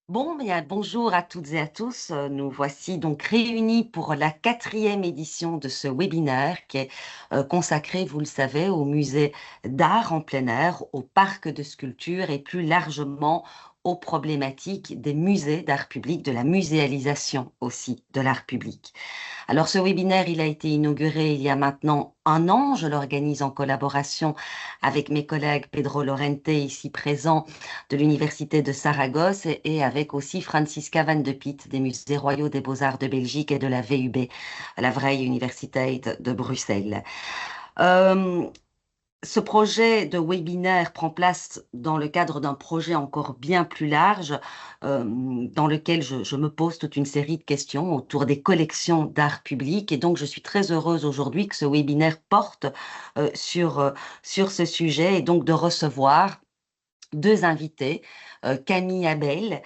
Bon, bien, bonjour à toutes et à tous. Nous voici donc réunis pour la quatrième édition de ce webinaire qui est consacré, vous le savez, au musée d'art en plein air, au parc de sculpture et plus largement aux problématiques des musées d'art public, de la muséalisation aussi de l'art public. Alors, ce webinaire, il a été inauguré il y a maintenant un an. Je l'organise en collaboration avec mes collègues Pedro Lorente, ici présent, de l'Université de Saragosse, et avec aussi Francisca Van de Piet, des Musées royaux des beaux-arts de Belgique et de la VUB, la Vrije Universiteit de Bruxelles. Euh, Ce projet de webinaire prend place dans le cadre d'un projet encore bien plus large, dans lequel je me pose toute une série de questions autour des collections d'art public. Et donc, je suis très heureuse aujourd'hui que ce webinaire porte sur ce sujet et donc de recevoir deux invités, Camille Abel,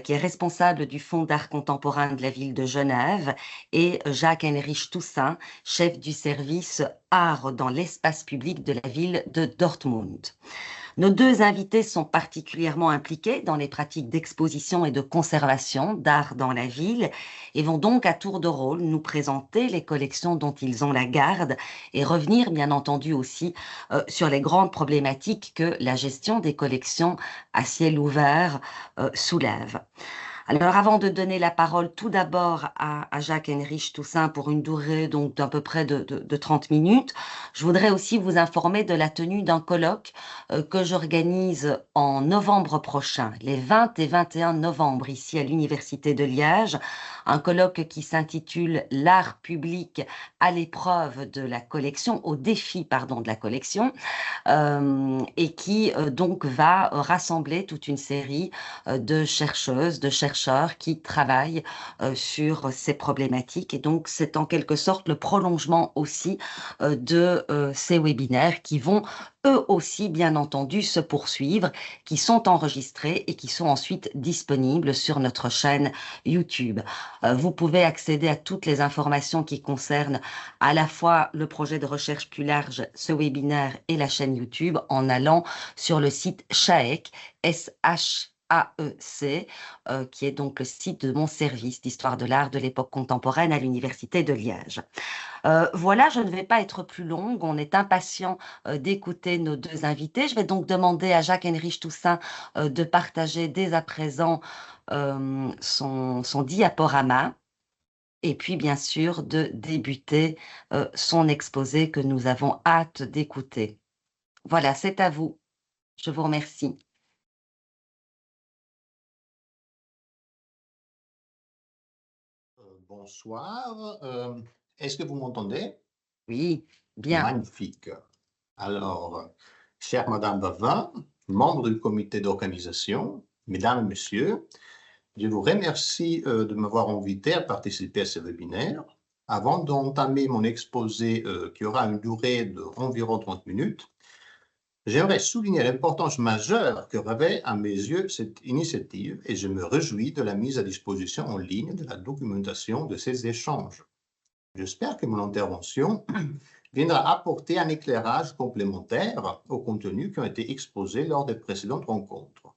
qui est responsable du Fonds d'art contemporain de la ville de Genève, et Jacques-Heinrich Toussaint, chef du service art dans l'espace public de la ville de Dortmund. Nos deux invités sont particulièrement impliqués dans les pratiques d'exposition et de conservation d'art dans la ville et vont donc à tour de rôle nous présenter les collections dont ils ont la garde et revenir bien entendu aussi sur les grandes problématiques que la gestion des collections à ciel ouvert soulève. Alors, avant de donner la parole tout d'abord à Jacques-Heinrich Toussaint pour une durée donc d'à peu près de 30 minutes, je voudrais aussi vous informer de la tenue d'un colloque que j'organise en novembre prochain, les 20 et 21 novembre, ici à l'Université de Liège, un colloque qui s'intitule L'art public à l'épreuve de la collection, au défi, pardon, de la collection, et qui donc va rassembler toute une série de chercheuses, de chercheurs qui travaillent sur ces problématiques. Et donc, c'est en quelque sorte le prolongement aussi de ces webinaires qui vont eux aussi, bien entendu, se poursuivre, qui sont enregistrés et qui sont ensuite disponibles sur notre chaîne YouTube. Vous pouvez accéder à toutes les informations qui concernent à la fois le projet de recherche plus large, ce webinaire et la chaîne YouTube en allant sur le site SHAEC, SHAEC, qui est donc le site de mon service d'histoire de l'art de l'époque contemporaine à l'Université de Liège. Voilà, je ne vais pas être plus longue. On est impatient d'écouter nos deux invités. Je vais donc demander à Jacques-Heinrich Toussaint de partager dès à présent son diaporama et puis bien sûr de débuter son exposé que nous avons hâte d'écouter. Voilà, c'est à vous. Je vous remercie. Bonsoir. Est-ce que vous m'entendez? Oui, bien. Magnifique. Alors, chère Madame Bavin, membre du comité d'organisation, Mesdames et Messieurs, je vous remercie de m'avoir invité à participer à ce webinaire. Avant d'entamer mon exposé qui aura une durée d'environ 30 minutes, j'aimerais souligner l'importance majeure que revêt à mes yeux cette initiative et je me réjouis de la mise à disposition en ligne de la documentation de ces échanges. J'espère que mon intervention viendra apporter un éclairage complémentaire aux contenus qui ont été exposés lors des précédentes rencontres.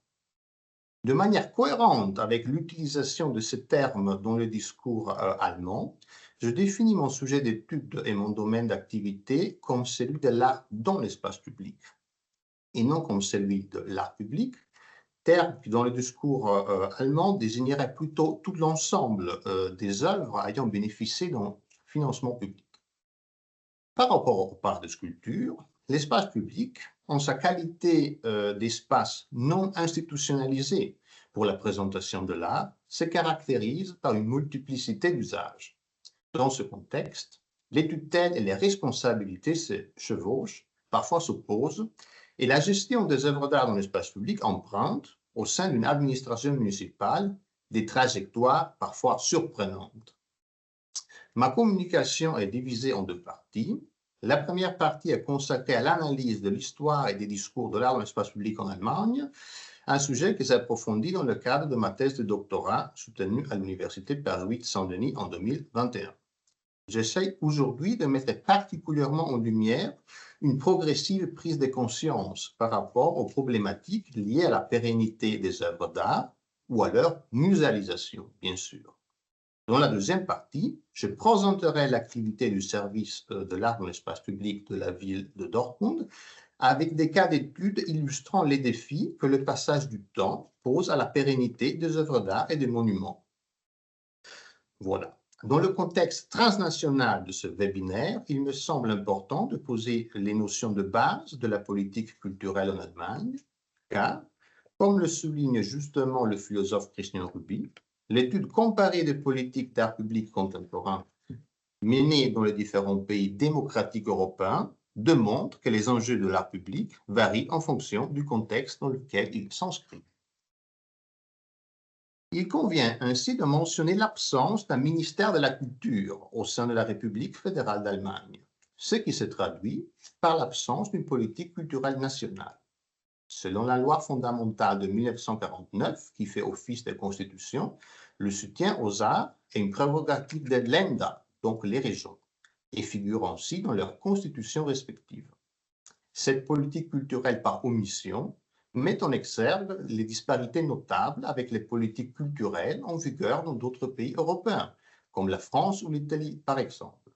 De manière cohérente avec l'utilisation de ces termes dans le discours allemand, je définis mon sujet d'étude et mon domaine d'activité comme celui de l'art dans l'espace public et non comme celui de l'art public, terme qui dans le discours allemand désignerait plutôt tout l'ensemble des œuvres ayant bénéficié d'un financement public. Par rapport au parc de sculpture, l'espace public, en sa qualité d'espace non institutionnalisé pour la présentation de l'art, se caractérise par une multiplicité d'usages. Dans ce contexte, les tutelles et les responsabilités se chevauchent, parfois s'opposent, et la gestion des œuvres d'art dans l'espace public emprunte, au sein d'une administration municipale, des trajectoires parfois surprenantes. Ma communication est divisée en deux parties. La première partie est consacrée à l'analyse de l'histoire et des discours de l'art dans l'espace public en Allemagne, un sujet qui s'approfondit dans le cadre de ma thèse de doctorat soutenue à l'Université Paris Saint-Denis en 2021. J'essaie aujourd'hui de mettre particulièrement en lumière une progressive prise de conscience par rapport aux problématiques liées à la pérennité des œuvres d'art, ou à leur muséalisation, bien sûr. Dans la deuxième partie, je présenterai l'activité du service de l'art dans l'espace public de la ville de Dortmund avec des cas d'études illustrant les défis que le passage du temps pose à la pérennité des œuvres d'art et des monuments. Voilà. Dans le contexte transnational de ce webinaire, il me semble important de poser les notions de base de la politique culturelle en Allemagne, car, comme le souligne justement le philosophe Christian Ruby, l'étude comparée des politiques d'art public contemporain menée dans les différents pays démocratiques européens démontre que les enjeux de l'art public varient en fonction du contexte dans lequel il s'inscrit. Il convient ainsi de mentionner l'absence d'un ministère de la Culture au sein de la République fédérale d'Allemagne, ce qui se traduit par l'absence d'une politique culturelle nationale. Selon la loi fondamentale de 1949, qui fait office de constitution, le soutien aux arts est une prérogative des Länder, donc les régions, et figure ainsi dans leurs constitutions respectives. Cette politique culturelle par omission met en exergue les disparités notables avec les politiques culturelles en vigueur dans d'autres pays européens, comme la France ou l'Italie par exemple.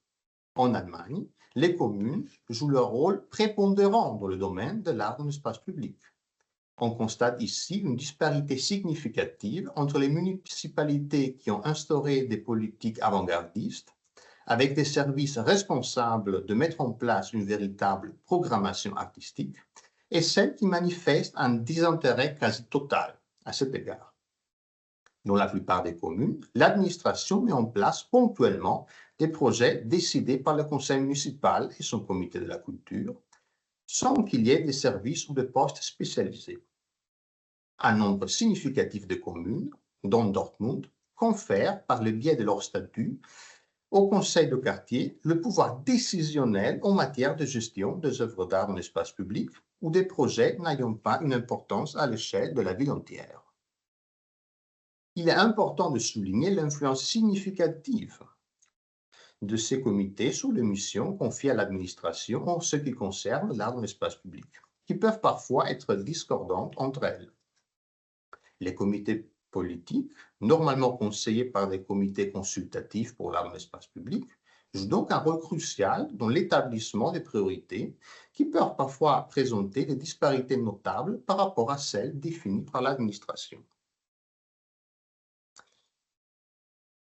En Allemagne, les communes jouent leur rôle prépondérant dans le domaine de l'art dans l'espace public. On constate ici une disparité significative entre les municipalités qui ont instauré des politiques avant-gardistes, avec des services responsables de mettre en place une véritable programmation artistique, et celles qui manifestent un désintérêt quasi total à cet égard. Dans la plupart des communes, l'administration met en place ponctuellement des projets décidés par le conseil municipal et son comité de la culture, sans qu'il y ait des services ou des postes spécialisés. Un nombre significatif de communes, dont Dortmund, confèrent, par le biais de leur statut, au conseil de quartier le pouvoir décisionnel en matière de gestion des œuvres d'art en espace public ou des projets n'ayant pas une importance à l'échelle de la ville entière. Il est important de souligner l'influence significative de ces comités sur les missions confiées à l'administration en ce qui concerne l'art dans l'espace public, qui peuvent parfois être discordantes entre elles. Les comités politiques, normalement conseillés par des comités consultatifs pour l'art dans l'espace public, jouent donc un rôle crucial dans l'établissement des priorités qui peuvent parfois présenter des disparités notables par rapport à celles définies par l'administration.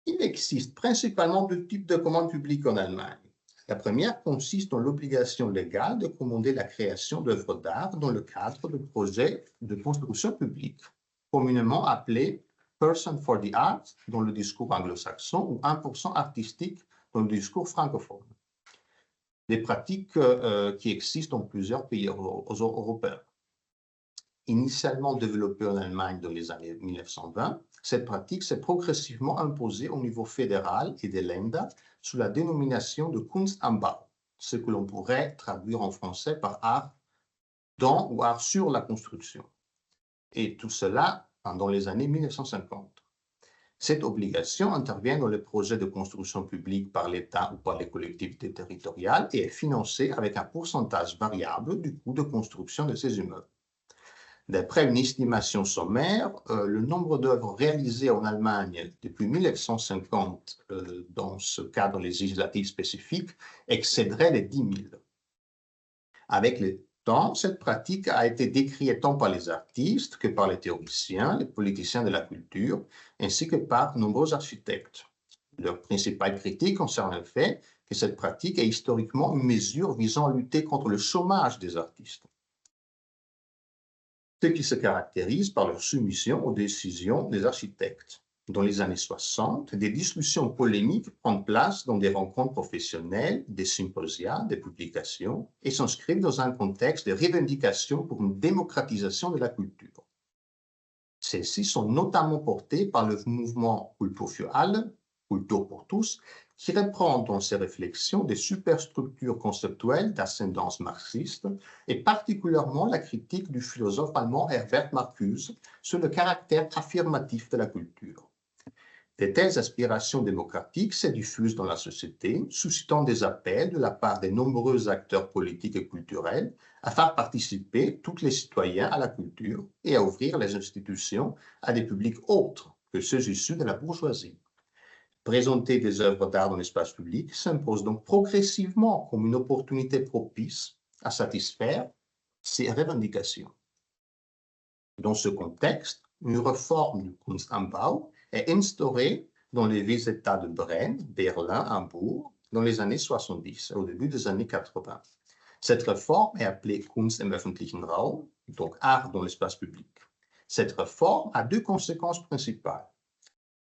Il existe principalement deux types de commandes publiques en Allemagne. La première consiste dans l'obligation légale de commander la création d'œuvres d'art dans le cadre de projets de construction publique, communément appelés Person for the Art dans le discours anglo-saxon ou 1% artistique dans le discours francophone. Des pratiques qui existent dans plusieurs pays européens. Initialement développée en Allemagne dans les années 1920, cette pratique s'est progressivement imposée au niveau fédéral et des Länder sous la dénomination de Kunst am Bau, ce que l'on pourrait traduire en français par art dans ou art sur la construction. Et tout cela dans les années 1950. Cette obligation intervient dans les projets de construction publique par l'État ou par les collectivités territoriales et est financée avec un pourcentage variable du coût de construction de ces immeubles. D'après une estimation sommaire, le nombre d'œuvres réalisées en Allemagne depuis 1950 dans ce cadre législatif spécifique excéderait les 10 000. Avec le temps, cette pratique a été décriée tant par les artistes que par les théoriciens, les politiciens de la culture, ainsi que par nombreux architectes. Leur principale critique concerne le fait que cette pratique est historiquement une mesure visant à lutter contre le chômage des artistes, ce qui se caractérise par leur soumission aux décisions des architectes. Dans les années 60, des discussions polémiques prennent place dans des rencontres professionnelles, des symposia, des publications, et s'inscrivent dans un contexte de revendication pour une démocratisation de la culture. Celles-ci sont notamment portées par le mouvement Kultur für alle, Culture pour tous, qui reprend dans ses réflexions des superstructures conceptuelles d'ascendance marxiste et particulièrement la critique du philosophe allemand Herbert Marcuse sur le caractère affirmatif de la culture. De telles aspirations démocratiques se diffusent dans la société, suscitant des appels de la part de nombreux acteurs politiques et culturels à faire participer tous les citoyens à la culture et à ouvrir les institutions à des publics autres que ceux issus de la bourgeoisie. Présenter des œuvres d'art dans l'espace public s'impose donc progressivement comme une opportunité propice à satisfaire ces revendications. Dans ce contexte, une réforme du Kunstanbau est instaurée dans les villes-États de Brême, Berlin, Hambourg, dans les années 70 et au début des années 80. Cette réforme est appelée Kunst im öffentlichen Raum, donc art dans l'espace public. Cette réforme a deux conséquences principales.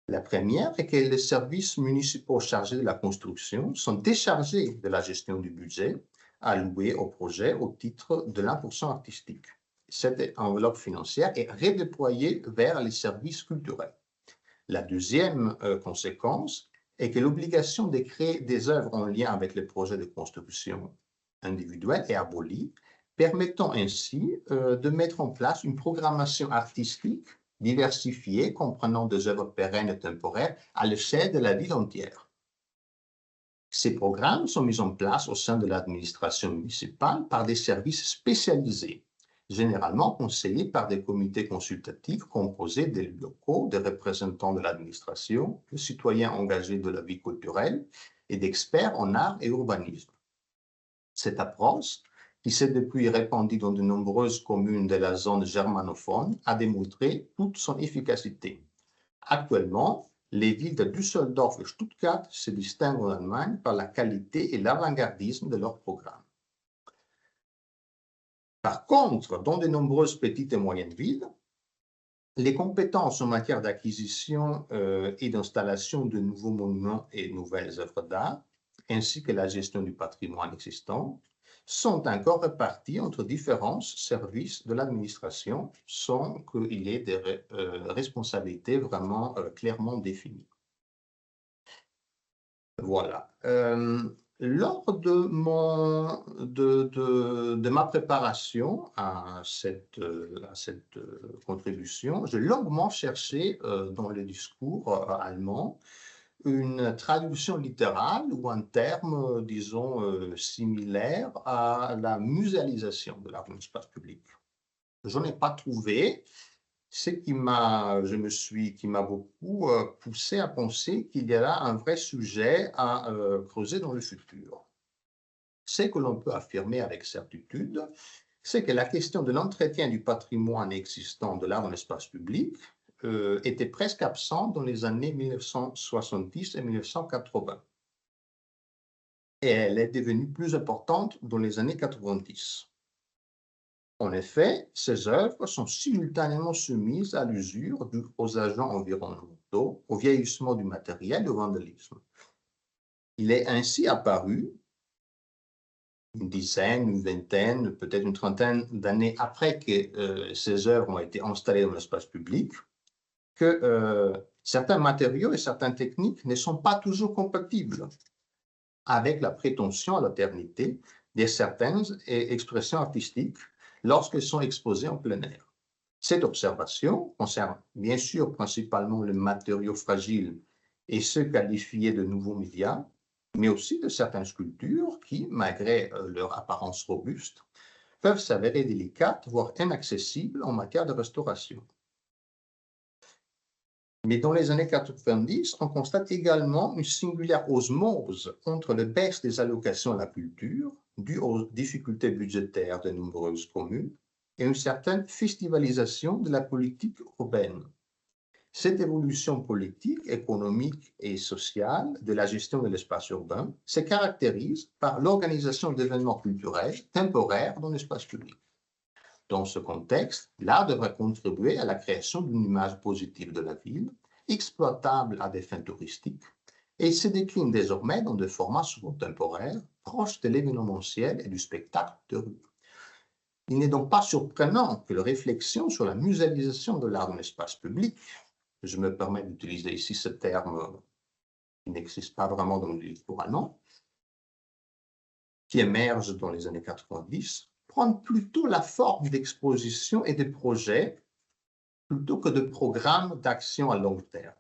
La première est que les services municipaux chargés de la construction sont déchargés de la gestion du budget alloué au projet au titre de l'impulsion artistique. Cette enveloppe financière est redéployée vers les services culturels. La deuxième conséquence est que l'obligation de créer des œuvres en lien avec les projets de construction individuelle est abolie, permettant ainsi de mettre en place une programmation artistique diversifiée, comprenant des œuvres pérennes et temporaires à l'échelle de la ville entière. Ces programmes sont mis en place au sein de l'administration municipale par des services spécialisés, généralement conseillés par des comités consultatifs composés d'élus locaux, de représentants de l'administration, de citoyens engagés de la vie culturelle et d'experts en art et urbanisme. Cette approche, qui s'est depuis répandue dans de nombreuses communes de la zone germanophone, a démontré toute son efficacité. Actuellement, les villes de Düsseldorf et Stuttgart se distinguent en Allemagne par la qualité et l'avant-gardisme de leurs programmes. Par contre, dans de nombreuses petites et moyennes villes, les compétences en matière d'acquisition et d'installation de nouveaux monuments et nouvelles œuvres d'art, ainsi que la gestion du patrimoine existant, sont encore réparties entre différents services de l'administration sans qu'il y ait des responsabilités vraiment clairement définies. Voilà. Lors de ma préparation à cette contribution, j'ai longuement cherché dans les discours allemands une traduction littérale ou un terme, disons, similaire à la muséalisation de l'art dans l'espace public. Je n'ai pas trouvé, ce qui m'a beaucoup poussé à penser qu'il y a là un vrai sujet à creuser dans le futur. Ce que l'on peut affirmer avec certitude, c'est que la question de l'entretien du patrimoine existant de l'art dans l'espace public était presque absente dans les années 1970 et 1980. Et elle est devenue plus importante dans les années 90. En effet, ces œuvres sont simultanément soumises à l'usure aux agents environnementaux, au vieillissement du matériel et au vandalisme. Il est ainsi apparu, une dizaine, une vingtaine, peut-être une trentaine d'années après que ces œuvres ont été installées dans l'espace public, que certains matériaux et certaines techniques ne sont pas toujours compatibles avec la prétention à l'éternité de certaines expressions artistiques lorsqu'elles sont exposées en plein air. Cette observation concerne bien sûr principalement les matériaux fragiles et ceux qualifiés de nouveaux médias, mais aussi de certaines sculptures qui, malgré leur apparence robuste, peuvent s'avérer délicates, voire inaccessibles en matière de restauration. Mais dans les années 90, on constate également une singulière osmose entre la baisse des allocations à la culture, due aux difficultés budgétaires de nombreuses communes, et une certaine festivalisation de la politique urbaine. Cette évolution politique, économique et sociale de la gestion de l'espace urbain se caractérise par l'organisation d'événements culturels temporaires dans l'espace public. Dans ce contexte, l'art devrait contribuer à la création d'une image positive de la ville, exploitable à des fins touristiques, et se décline désormais dans des formats souvent temporaires, proches de l'événementiel et du spectacle de rue. Il n'est donc pas surprenant que la réflexion sur la muséalisation de l'art dans l'espace public, je me permets d'utiliser ici ce terme qui n'existe pas vraiment dans le discours allemand, qui émerge dans les années 90, prendre plutôt la forme d'expositions et de projets plutôt que de programmes d'action à long terme.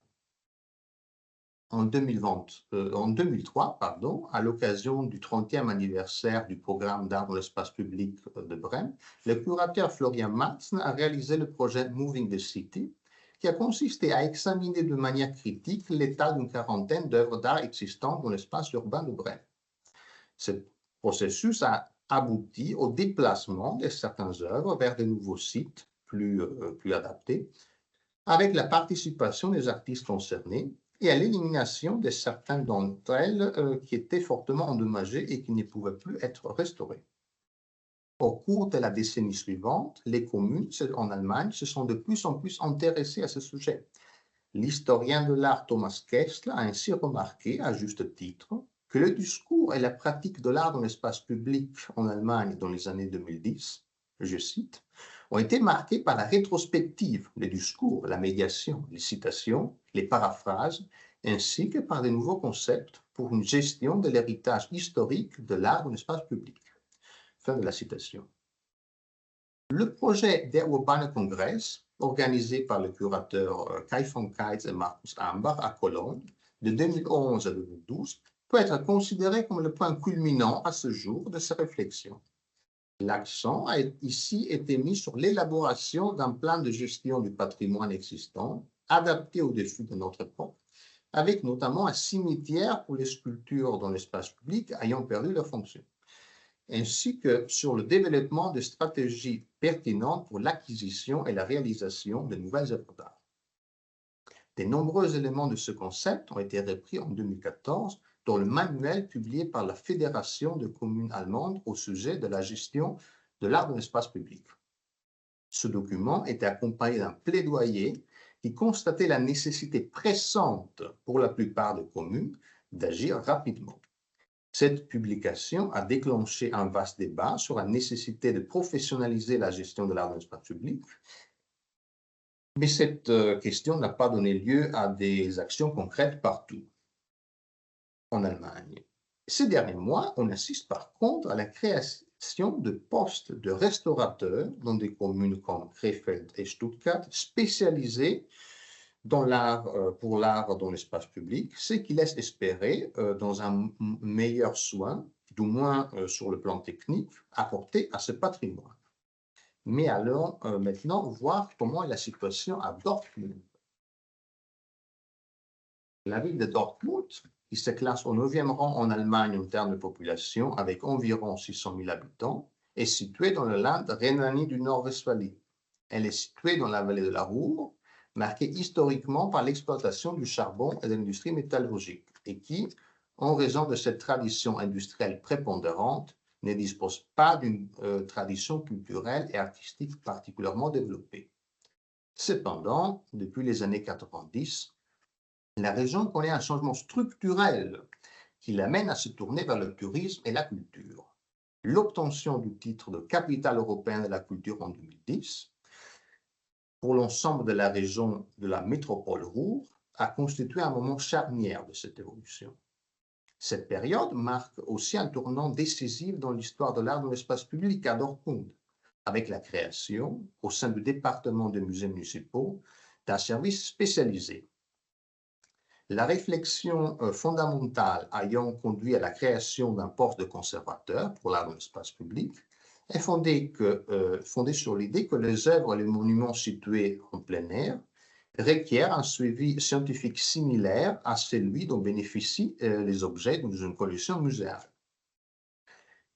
en 2003, pardon, à l'occasion du 30e anniversaire du programme d'art dans l'espace public de Brême, le curateur Florian Matzen a réalisé le projet Moving the City, qui a consisté à examiner de manière critique l'état d'une quarantaine d'œuvres d'art existantes dans l'espace urbain de Brême. Ce processus a abouti au déplacement de certaines œuvres vers de nouveaux sites plus adaptés, avec la participation des artistes concernés et à l'élimination de certaines d'entre elles qui étaient fortement endommagées et qui ne pouvaient plus être restaurées. Au cours de la décennie suivante, les communes en Allemagne se sont de plus en plus intéressées à ce sujet. L'historien de l'art Thomas Kessler a ainsi remarqué, à juste titre, que le discours et la pratique de l'art dans l'espace public en Allemagne dans les années 2010, je cite, ont été marqués par la rétrospective, les discours, la médiation, les citations, les paraphrases, ainsi que par de nouveaux concepts pour une gestion de l'héritage historique de l'art dans l'espace public. Fin de la citation. Le projet Der Urbane Kongress, organisé par le curateur Kai von Keitz et Markus Ambach à Cologne, de 2011 à 2012, peut être considéré comme le point culminant à ce jour de ces réflexions. L'accent a ici été mis sur l'élaboration d'un plan de gestion du patrimoine existant, adapté aux défis de notre époque, avec notamment un cimetière pour les sculptures dans l'espace public ayant perdu leur fonction, ainsi que sur le développement de stratégies pertinentes pour l'acquisition et la réalisation de nouvelles œuvres d'art. De nombreux éléments de ce concept ont été repris en 2014 dans le manuel publié par la Fédération de communes allemandes au sujet de la gestion de l'art dans l'espace public. Ce document était accompagné d'un plaidoyer qui constatait la nécessité pressante pour la plupart des communes d'agir rapidement. Cette publication a déclenché un vaste débat sur la nécessité de professionnaliser la gestion de l'art dans l'espace public, mais cette question n'a pas donné lieu à des actions concrètes partout en Allemagne. Ces derniers mois, on assiste par contre à la création de postes de restaurateurs dans des communes comme Krefeld et Stuttgart, spécialisés pour l'art dans l'espace public, ce qui laisse espérer dans un meilleur soin, du moins sur le plan technique, apporté à ce patrimoine. Mais allons maintenant voir comment est la situation à Dortmund. La ville de Dortmund, qui se classe au 9e rang en Allemagne en termes de population, avec environ 600 000 habitants, est située dans le land Rhénanie du Nord-Westphalie. Elle est située dans la vallée de la Ruhr, marquée historiquement par l'exploitation du charbon et de l'industrie métallurgique, et qui, en raison de cette tradition industrielle prépondérante, ne dispose pas d'une tradition culturelle et artistique particulièrement développée. Cependant, depuis les années 90, la région connaît un changement structurel qui l'amène à se tourner vers le tourisme et la culture. L'obtention du titre de capitale européenne de la culture en 2010 pour l'ensemble de la région de la métropole Ruhr a constitué un moment charnière de cette évolution. Cette période marque aussi un tournant décisif dans l'histoire de l'art dans l'espace public à Dortmund, avec la création, au sein du département des musées municipaux, d'un service spécialisé. La réflexion fondamentale ayant conduit à la création d'un poste de conservateur pour l'art dans l'espace public est fondée sur l'idée que les œuvres et les monuments situés en plein air requièrent un suivi scientifique similaire à celui dont bénéficient les objets dans une collection muséale.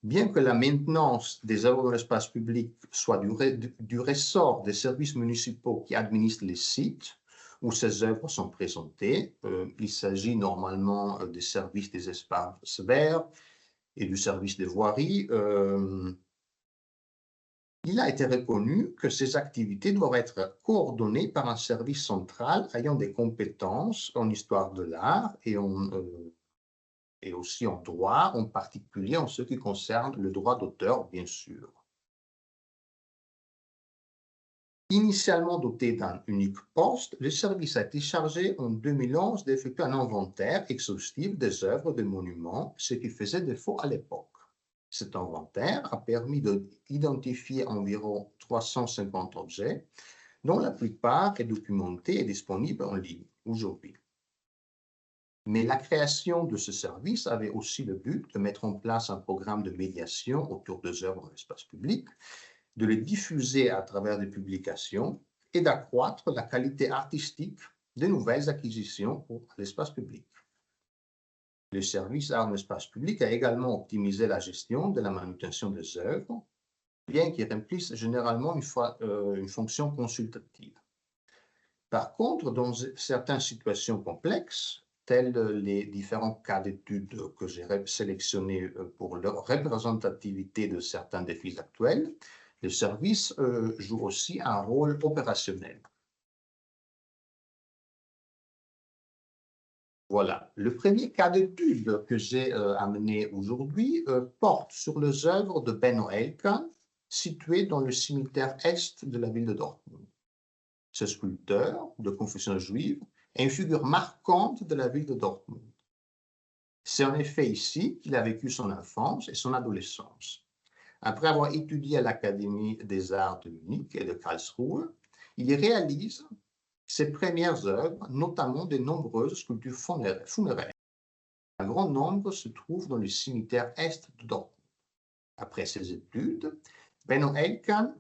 Bien que la maintenance des œuvres dans l'espace public soit du ressort des services municipaux qui administrent les sites où ces œuvres sont présentées, il s'agit normalement des services des espaces verts et du service des voiries, il a été reconnu que ces activités doivent être coordonnées par un service central ayant des compétences en histoire de l'art et aussi en droit, en particulier en ce qui concerne le droit d'auteur, bien sûr. Initialement doté d'un unique poste, le service a été chargé en 2011 d'effectuer un inventaire exhaustif des œuvres des monuments, ce qui faisait défaut à l'époque. Cet inventaire a permis d'identifier environ 350 objets, dont la plupart est documenté et disponible en ligne aujourd'hui. Mais la création de ce service avait aussi le but de mettre en place un programme de médiation autour des œuvres dans l'espace public, de les diffuser à travers des publications et d'accroître la qualité artistique des nouvelles acquisitions pour l'espace public. Le service Art dans l'espace public a également optimisé la gestion de la manutention des œuvres, bien qu'il remplisse généralement une fonction consultative. Par contre, dans certaines situations complexes, tels les différents cas d'études que j'ai sélectionnés pour leur représentativité de certains défis actuels, le service joue aussi un rôle opérationnel. Voilà. Le premier cas d'étude que j'ai amené aujourd'hui porte sur les œuvres de Benno Elkan, situées dans le cimetière est de la ville de Dortmund. Ce sculpteur de confession juive est une figure marquante de la ville de Dortmund. C'est en effet ici qu'il a vécu son enfance et son adolescence. Après avoir étudié à l'Académie des arts de Munich et de Karlsruhe, il y réalise ses premières œuvres, notamment de nombreuses sculptures funéraires. Un grand nombre se trouve dans le cimetière est de Dortmund. Après ses études, Benno Elkan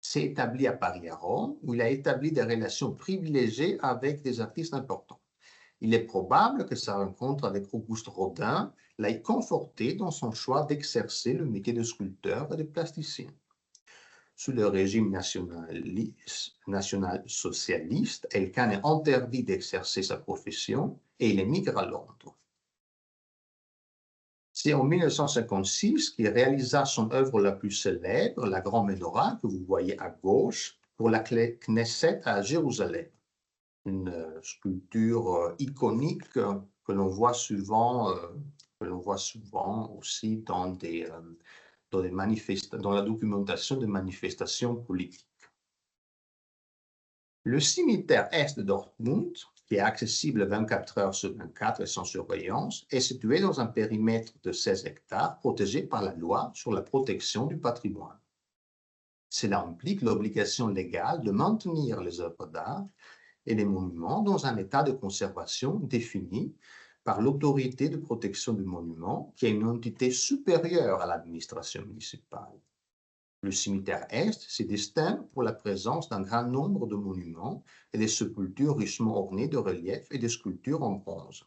s'est établi à Paris, à Rome, où il a établi des relations privilégiées avec des artistes importants. Il est probable que sa rencontre avec Auguste Rodin l'ait conforté dans son choix d'exercer le métier de sculpteur et de plasticien. Sous le régime national-socialiste, Elkan est interdit d'exercer sa profession et il émigre à Londres. C'est en 1956 qu'il réalisa son œuvre la plus célèbre, la Grande Menorah, que vous voyez à gauche, pour la Knesset à Jérusalem. Une sculpture iconique que l'on voit souvent aussi dans la documentation de manifestations politiques. Le cimetière est de Dortmund, qui est accessible 24 heures sur 24 et sans surveillance, est situé dans un périmètre de 16 hectares protégé par la loi sur la protection du patrimoine. Cela implique l'obligation légale de maintenir les œuvres d'art et les monuments dans un état de conservation défini par l'autorité de protection du monument, qui est une entité supérieure à l'administration municipale. Le cimetière Est se distingue pour la présence d'un grand nombre de monuments et de sépultures richement ornées de reliefs et de sculptures en bronze.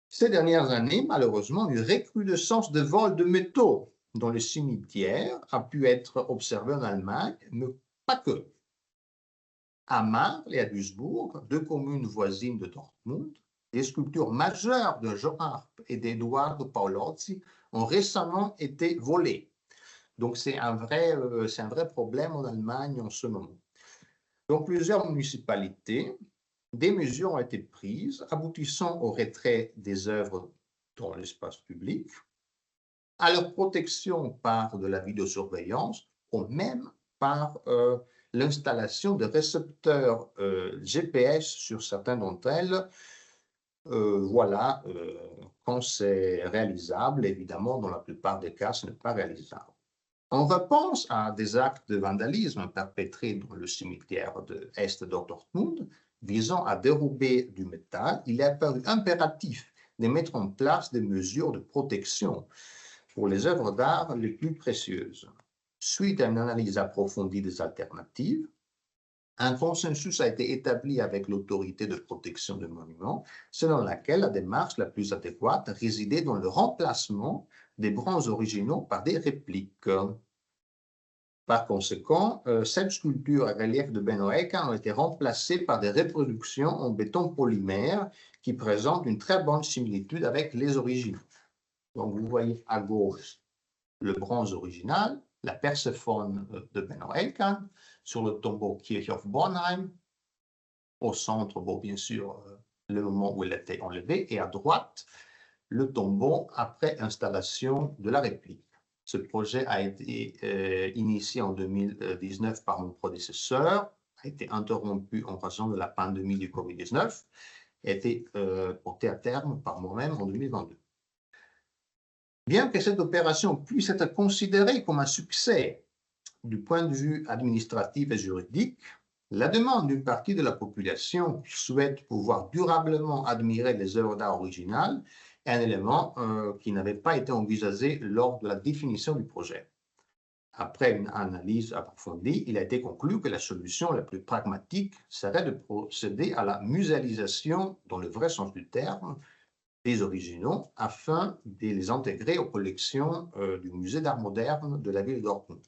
Ces dernières années, malheureusement, une recrudescence de vols de métaux dans le cimetière a pu être observée en Allemagne, mais pas que. À Marl et à Duisbourg, deux communes voisines de Dortmund, des sculptures majeures de Johann Arp et d'Eduardo Paolozzi ont récemment été volées. Donc, c'est un vrai problème en Allemagne en ce moment. Dans plusieurs municipalités, des mesures ont été prises, aboutissant au retrait des œuvres dans l'espace public, à leur protection par de la vidéosurveillance, ou même par l'installation de récepteurs GPS sur certaines d'entre elles. Quand c'est réalisable, évidemment, dans la plupart des cas, ce n'est pas réalisable. On repense à des actes de vandalisme perpétrés dans le cimetière de Est de Dortmund visant à dérober du métal. Il est apparu impératif de mettre en place des mesures de protection pour les œuvres d'art les plus précieuses. Suite à une analyse approfondie des alternatives, un consensus a été établi avec l'autorité de protection des monuments, selon laquelle la démarche la plus adéquate résidait dans le remplacement des bronzes originaux par des répliques. Par conséquent, cette sculpture à relief de Benno Elkan a été remplacée par des reproductions en béton polymère qui présentent une très bonne similitude avec les originaux. Donc, vous voyez à gauche le bronze original, la Perséphone de Benno Elkan, sur le tombeau Kirchhof Bornheim, au centre, bien sûr, le moment où elle a été enlevée, et à droite, le tombeau après installation de la réplique. Ce projet a été initié en 2019 par mon prédécesseur, a été interrompu en raison de la pandémie du Covid-19, et a été porté à terme par moi-même en 2022. Bien que cette opération puisse être considérée comme un succès du point de vue administratif et juridique, La demande d'une partie de la population qui souhaite pouvoir durablement admirer les œuvres d'art originales est un élément qui n'avait pas été envisagé lors de la définition du projet. Après une analyse approfondie, il a été conclu que la solution la plus pragmatique serait de procéder à la muséalisation, dans le vrai sens du terme, des originaux afin de les intégrer aux collections du musée d'art moderne de la ville de Dortmund.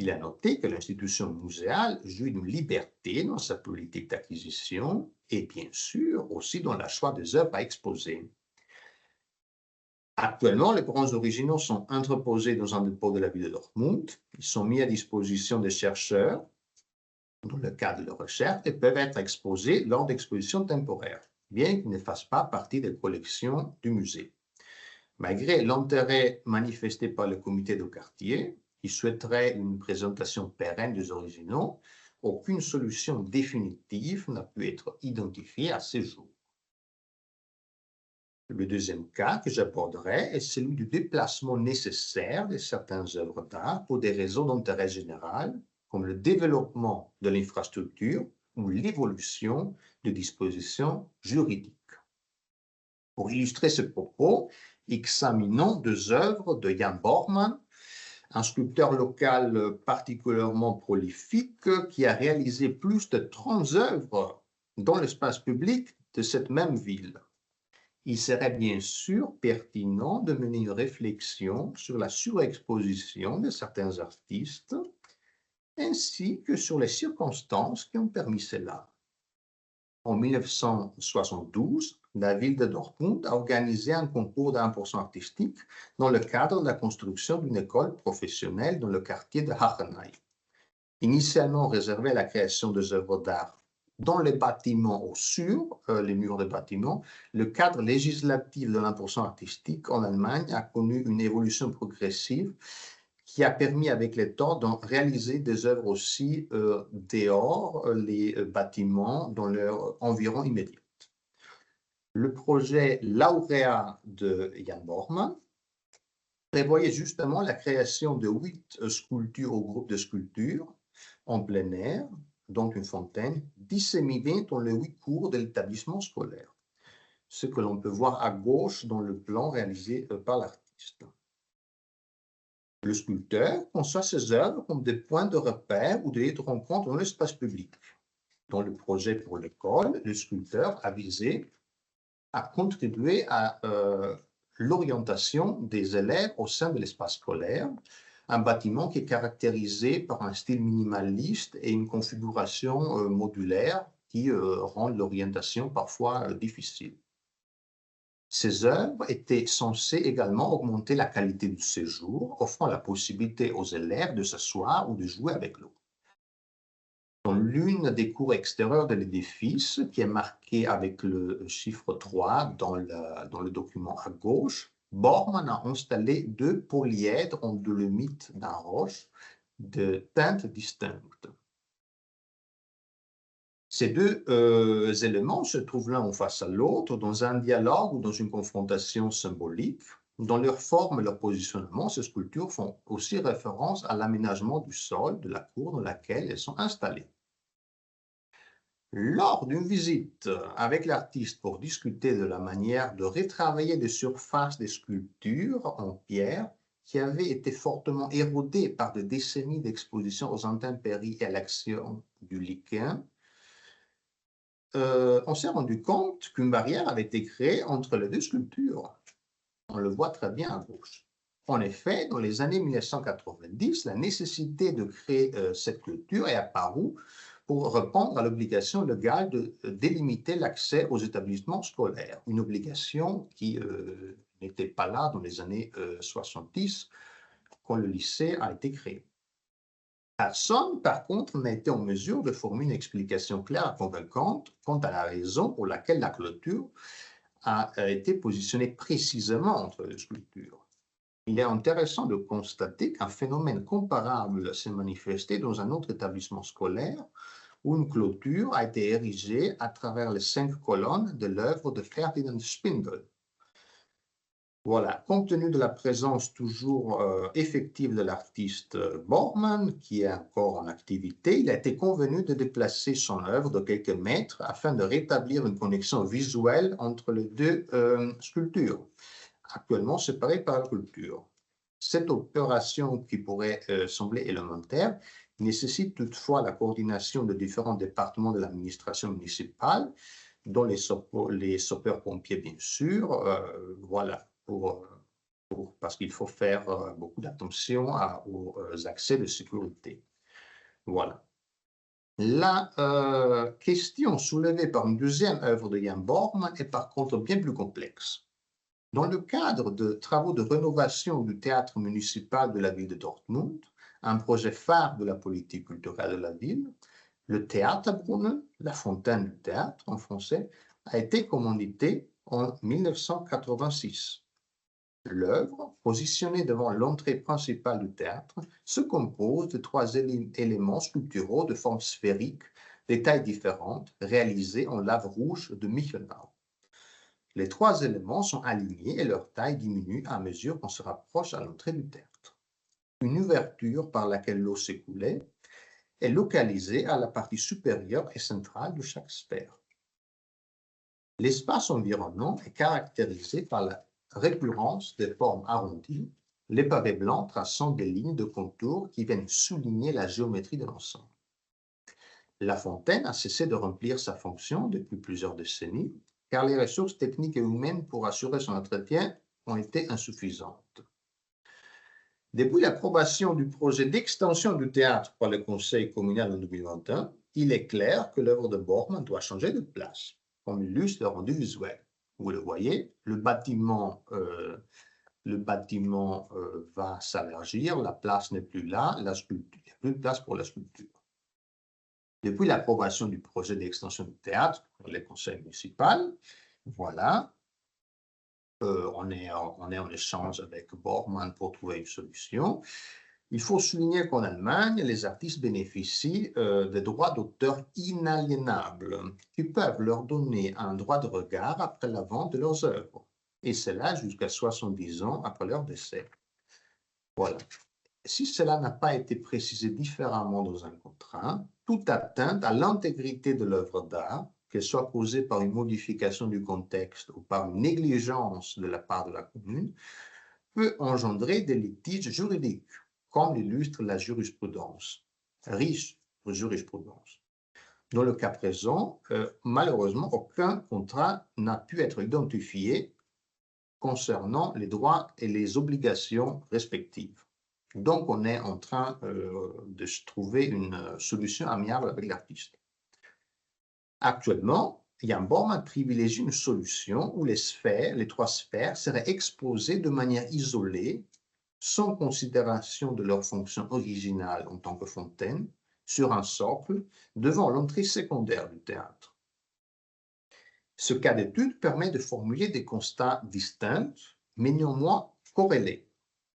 Il a noté que l'institution muséale jouit d'une liberté dans sa politique d'acquisition et bien sûr aussi dans le choix des œuvres à exposer. Actuellement, les bronzes originaux sont entreposés dans un dépôt de la ville de Dortmund. Ils sont mis à disposition des chercheurs dans le cadre de leur recherche et peuvent être exposés lors d'expositions temporaires, bien qu'ils ne fassent pas partie des collections du musée. Malgré l'intérêt manifesté par le comité de quartier, qui souhaiterait une présentation pérenne des originaux, aucune solution définitive n'a pu être identifiée à ce jour. Le deuxième cas que j'aborderai est celui du déplacement nécessaire de certaines œuvres d'art pour des raisons d'intérêt général, comme le développement de l'infrastructure ou l'évolution de dispositions juridiques. Pour illustrer ce propos, examinons deux œuvres de Jan Bormann, un sculpteur local particulièrement prolifique qui a réalisé plus de 30 œuvres dans l'espace public de cette même ville. Il serait bien sûr pertinent de mener une réflexion sur la surexposition de certains artistes, ainsi que sur les circonstances qui ont permis cela. En 1972, la ville de Dortmund a organisé un concours d'impression artistique dans le cadre de la construction d'une école professionnelle dans le quartier de Hachenheim. Initialement réservé à la création des œuvres d'art dans les bâtiments ou sur les murs des bâtiments, le cadre législatif de l'impression artistique en Allemagne a connu une évolution progressive qui a permis avec le temps de réaliser des œuvres aussi dehors les bâtiments dans leur environ immédiat. Le projet lauréat de Jan Bormann prévoyait justement la création de 8 sculptures au groupe de sculptures en plein air, dont une fontaine, disséminée dans les 8 cours de l'établissement scolaire, ce que l'on peut voir à gauche dans le plan réalisé par l'artiste. Le sculpteur conçoit ses œuvres comme des points de repère ou des lieux de rencontre dans l'espace public. Dans le projet pour l'école, le sculpteur a visé à contribuer à l'orientation des élèves au sein de l'espace scolaire, un bâtiment qui est caractérisé par un style minimaliste et une configuration modulaire qui rend l'orientation parfois difficile. Ces œuvres étaient censées également augmenter la qualité du séjour, offrant la possibilité aux élèves de s'asseoir ou de jouer avec l'eau. Dans l'une des cours extérieures de l'édifice, qui est marquée avec le chiffre 3 dans le document à gauche, Bormann a installé 2 polyèdres en dolomite d'un roche de teintes distinctes. Ces deux éléments se trouvent l'un en face à l'autre dans un dialogue ou dans une confrontation symbolique. Dans leur forme et leur positionnement, ces sculptures font aussi référence à l'aménagement du sol de la cour dans laquelle elles sont installées. Lors d'une visite avec l'artiste pour discuter de la manière de retravailler des surfaces des sculptures en pierre qui avaient été fortement érodées par des décennies d'exposition aux intempéries et à l'action du lichen, on s'est rendu compte qu'une barrière avait été créée entre les deux sculptures. On le voit très bien à gauche. En effet, dans les années 1990, la nécessité de créer cette clôture est apparue pour répondre à l'obligation légale de délimiter l'accès aux établissements scolaires, une obligation qui n'était pas là dans les années 70 quand le lycée a été créé. Personne, par contre, n'a été en mesure de former une explication claire et convaincante quant à la raison pour laquelle la clôture a été positionnée précisément entre les sculptures. Il est intéressant de constater qu'un phénomène comparable s'est manifesté dans un autre établissement scolaire où une clôture a été érigée à travers les 5 colonnes de l'œuvre de Ferdinand Spindel. Voilà, compte tenu de la présence toujours effective de l'artiste Borgmann, qui est encore en activité, il a été convenu de déplacer son œuvre de quelques mètres afin de rétablir une connexion visuelle entre les deux sculptures, actuellement séparées par la culture. Cette opération, qui pourrait sembler élémentaire, nécessite toutefois la coordination de différents départements de l'administration municipale, dont les sapeurs-pompiers, bien sûr, voilà, parce qu'il faut faire beaucoup d'attention aux accès de sécurité. Voilà. La question soulevée par une deuxième œuvre de Jan Borgmann est par contre bien plus complexe. Dans le cadre de travaux de rénovation du théâtre municipal de la ville de Dortmund, un projet phare de la politique culturelle de la ville, le Theaterbrunnen, la fontaine du théâtre en français, a été commandité en 1986. L'œuvre, positionnée devant l'entrée principale du théâtre, se compose de 3 éléments sculpturaux de forme sphérique, de tailles différentes, réalisés en lave rouge de Michelbau. Les 3 éléments sont alignés et leur taille diminue à mesure qu'on se rapproche à l'entrée du théâtre. Une ouverture par laquelle l'eau s'écoulait est localisée à la partie supérieure et centrale de chaque sphère. L'espace environnant est caractérisé par la récurrence des formes arrondies, les pavés blancs traçant des lignes de contour qui viennent souligner la géométrie de l'ensemble. La fontaine a cessé de remplir sa fonction depuis plusieurs décennies, car les ressources techniques et humaines pour assurer son entretien ont été insuffisantes. Depuis l'approbation du projet d'extension du théâtre par le Conseil communal en 2021, il est clair que l'œuvre de Borgmann doit changer de place, comme illustre le rendu visuel. Vous le voyez, le bâtiment va s'élargir, la place n'est plus là, il n'y a plus de place pour la sculpture. Depuis l'approbation du projet d'extension du théâtre par le conseil municipal, voilà, on est en échange avec Borgmann pour trouver une solution. Il faut souligner qu'en Allemagne, les artistes bénéficient des droits d'auteur inaliénables qui peuvent leur donner un droit de regard après la vente de leurs œuvres, et cela jusqu'à 70 ans après leur décès. Voilà. Si cela n'a pas été précisé différemment dans un contrat, toute atteinte à l'intégrité de l'œuvre d'art, qu'elle soit causée par une modification du contexte ou par une négligence de la part de la commune, peut engendrer des litiges juridiques, comme l'illustre la jurisprudence, riche jurisprudence. Dans le cas présent, malheureusement, aucun contrat n'a pu être identifié concernant les droits et les obligations respectives. Donc, on est en train de trouver une solution amiable avec l'artiste. Actuellement, Jan Borgmann privilégie une solution où les 3 sphères seraient exposées de manière isolée, sans considération de leur fonction originale en tant que fontaine, sur un socle devant l'entrée secondaire du théâtre. Ce cas d'étude permet de formuler des constats distincts, mais néanmoins corrélés.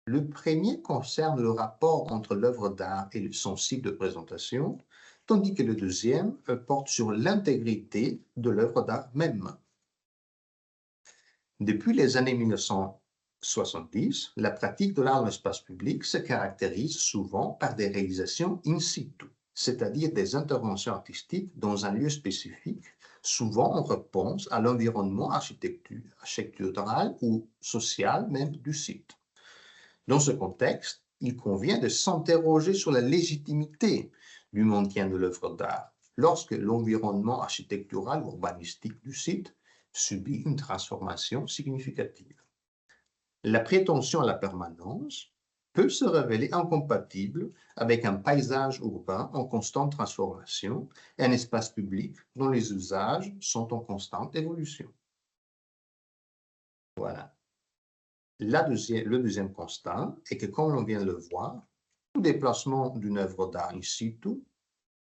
Le premier concerne le rapport entre l'œuvre d'art et son site de présentation, tandis que le deuxième porte sur l'intégrité de l'œuvre d'art même. Depuis les années 1970, la pratique de l'art dans l'espace public se caractérise souvent par des réalisations in situ, c'est-à-dire des interventions artistiques dans un lieu spécifique, souvent en réponse à l'environnement architectural ou social même du site. Dans ce contexte, il convient de s'interroger sur la légitimité du maintien de l'œuvre d'art lorsque l'environnement architectural ou urbanistique du site subit une transformation significative. La prétention à la permanence peut se révéler incompatible avec un paysage urbain en constante transformation et un espace public dont les usages sont en constante évolution. Voilà. Le deuxième constat est que, comme on vient de le voir, tout déplacement d'une œuvre d'art in situ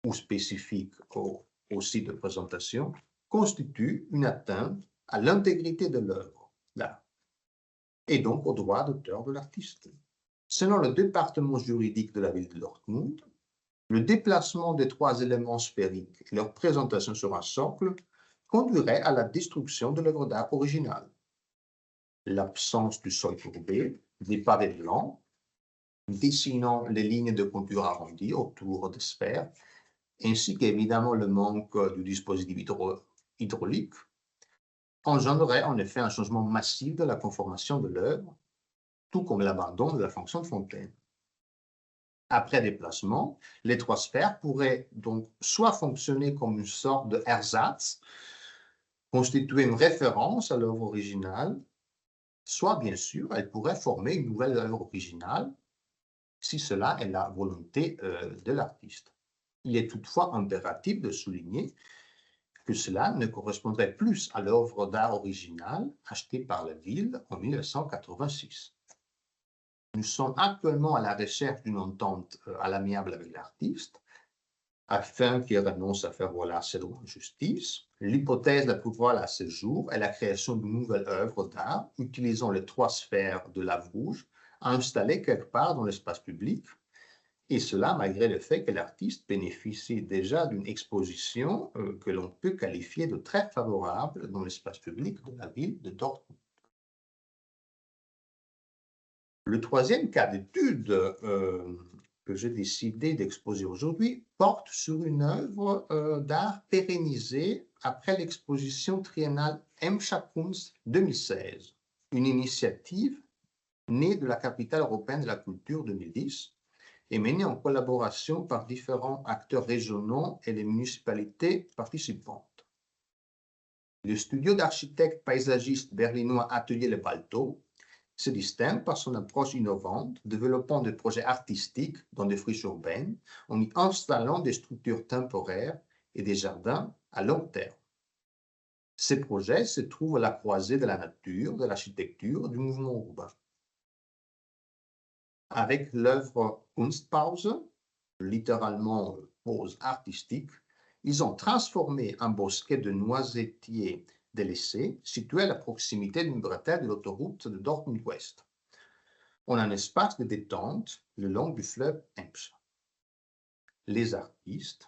ou spécifique au site de présentation constitue une atteinte à l'intégrité de l'œuvre d'art et donc au droit d'auteur de l'artiste. Selon le département juridique de la ville de Dortmund, le déplacement des 3 éléments sphériques et leur présentation sur un socle conduirait à la destruction de l'œuvre d'art originale. l'absence du sol courbé, des pavés blancs, dessinant les lignes de contour arrondies autour des sphères, ainsi qu'évidemment le manque du dispositif hydraulique, engendrerait en effet un changement massif de la conformation de l'œuvre, tout comme l'abandon de la fonction de Fontaine. Après déplacement, les trois sphères pourraient donc soit fonctionner comme une sorte de ersatz, constituer une référence à l'œuvre originale, soit bien sûr, elles pourraient former une nouvelle œuvre originale, si cela est la volonté de l'artiste. Il est toutefois impératif de souligner que cela ne correspondrait plus à l'œuvre d'art originale achetée par la ville en 1986. Nous sommes actuellement à la recherche d'une entente à l'amiable avec l'artiste, afin qu'il renonce à faire valoir ses droits en justice. L'hypothèse la plus probable à ce jour est la création d'une nouvelle œuvre d'art utilisant les trois sphères de lave rouge installées quelque part dans l'espace public, et cela malgré le fait que l'artiste bénéficie déjà d'une exposition que l'on peut qualifier de très favorable dans l'espace public de la ville de Dortmund. Le troisième cas d'étude que j'ai décidé d'exposer aujourd'hui porte sur une œuvre d'art pérennisée après l'exposition triennale Emscher Kunst 2016, une initiative née de la capitale européenne de la culture 2010 et menée en collaboration par différents acteurs régionaux et les municipalités participantes. Le studio d'architecte paysagiste berlinois Atelier Le Balto se distingue par son approche innovante, développant des projets artistiques dans des friches urbaines, en y installant des structures temporaires et des jardins à long terme. Ces projets se trouvent à la croisée de la nature, de l'architecture et du mouvement urbain. Avec l'œuvre Kunstpause, littéralement pause artistique, ils ont transformé un bosquet de noisetiers délaissés, situé à la proximité d'une bretelle de l'autoroute de Dortmund-Ouest, en un espace de détente le long du fleuve Ems. Les artistes,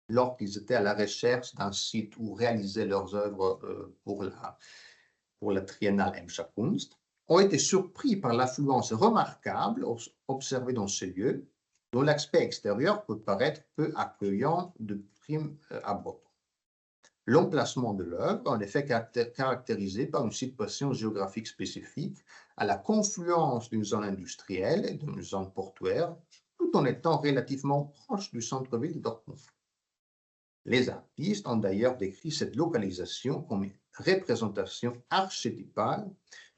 lorsqu'ils étaient à la recherche d'un site où réaliser leurs œuvres pour la triennale Emscher Kunst, ont été surpris par l'affluence remarquable observée dans ces lieux, dont l'aspect extérieur peut paraître peu accueillant de prime abord. L'emplacement de l'œuvre est en effet caractérisé par une situation géographique spécifique à la confluence d'une zone industrielle et d'une zone portuaire, tout en étant relativement proche du centre-ville de Dortmund. Les artistes ont d'ailleurs décrit cette localisation comme une représentation archétypale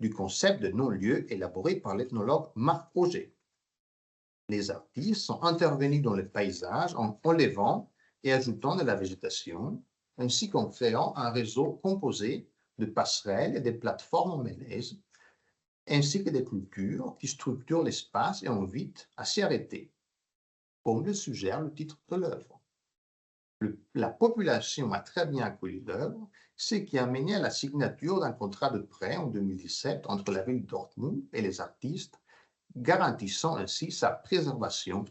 du concept de non-lieu élaboré par l'ethnologue Marc Auger. Les artistes sont intervenus dans le paysage en enlevant et ajoutant de la végétation, ainsi qu'en créant un réseau composé de passerelles et de plateformes en mélèze, ainsi que des cultures qui structurent l'espace et invitent à s'y arrêter, comme le suggère le titre de l'œuvre. La population a très bien accueilli l'œuvre, ce qui a mené à la signature d'un contrat de prêt en 2017 entre la ville de Dortmund et les artistes, garantissant ainsi sa préservation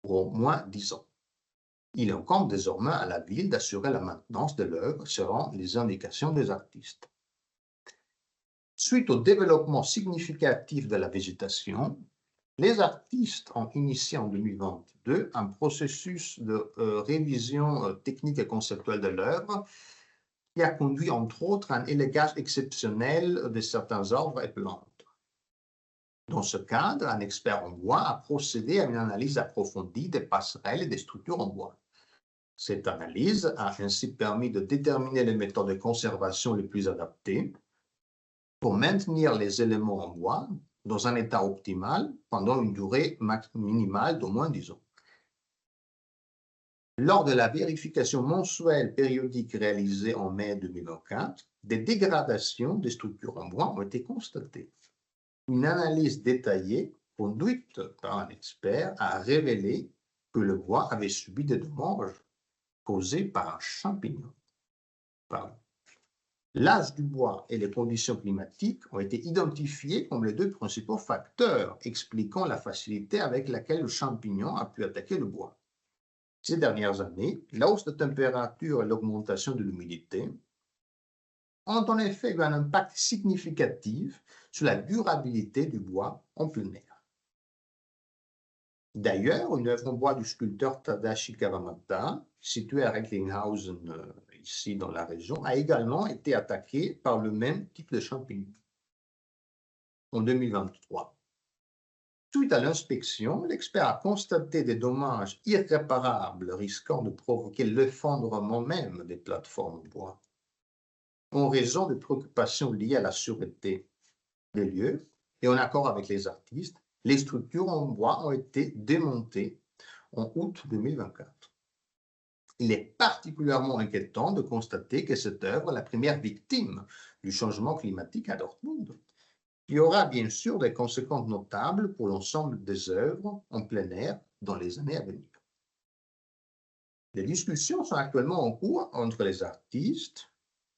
pour au moins 10 ans. Il incombe désormais à la ville d'assurer la maintenance de l'œuvre selon les indications des artistes. Suite au développement significatif de la végétation, les artistes ont initié en 2022 un processus de révision technique et conceptuelle de l'œuvre qui a conduit entre autres à un élégage exceptionnel de certains arbres et plantes. Dans ce cadre, un expert en bois a procédé à une analyse approfondie des passerelles et des structures en bois. Cette analyse a ainsi permis de déterminer les méthodes de conservation les plus adaptées pour maintenir les éléments en bois dans un état optimal pendant une durée minimale d'au moins 10 ans. Lors de la vérification mensuelle périodique réalisée en mai 2024, des dégradations des structures en bois ont été constatées. Une analyse détaillée, conduite par un expert, a révélé que le bois avait subi des dommages causés par un champignon. L'âge du bois et les conditions climatiques ont été identifiés comme les deux principaux facteurs expliquant la facilité avec laquelle le champignon a pu attaquer le bois. Ces dernières années, la hausse de température et l'augmentation de l'humidité ont en effet eu un impact significatif sur la durabilité du bois en plein air. D'ailleurs, une œuvre en bois du sculpteur Tadashi Kawamata, située à Recklinghausen, ici dans la région, a également été attaquée par le même type de champignon en 2023. Suite à l'inspection, l'expert a constaté des dommages irréparables risquant de provoquer l'effondrement même des plateformes en bois. En raison de préoccupations liées à la sûreté des lieux et en accord avec les artistes, les structures en bois ont été démontées en août 2024. Il est particulièrement inquiétant de constater que cette œuvre est la première victime du changement climatique à Dortmund. Il y aura bien sûr des conséquences notables pour l'ensemble des œuvres en plein air dans les années à venir. Les discussions sont actuellement en cours entre les artistes,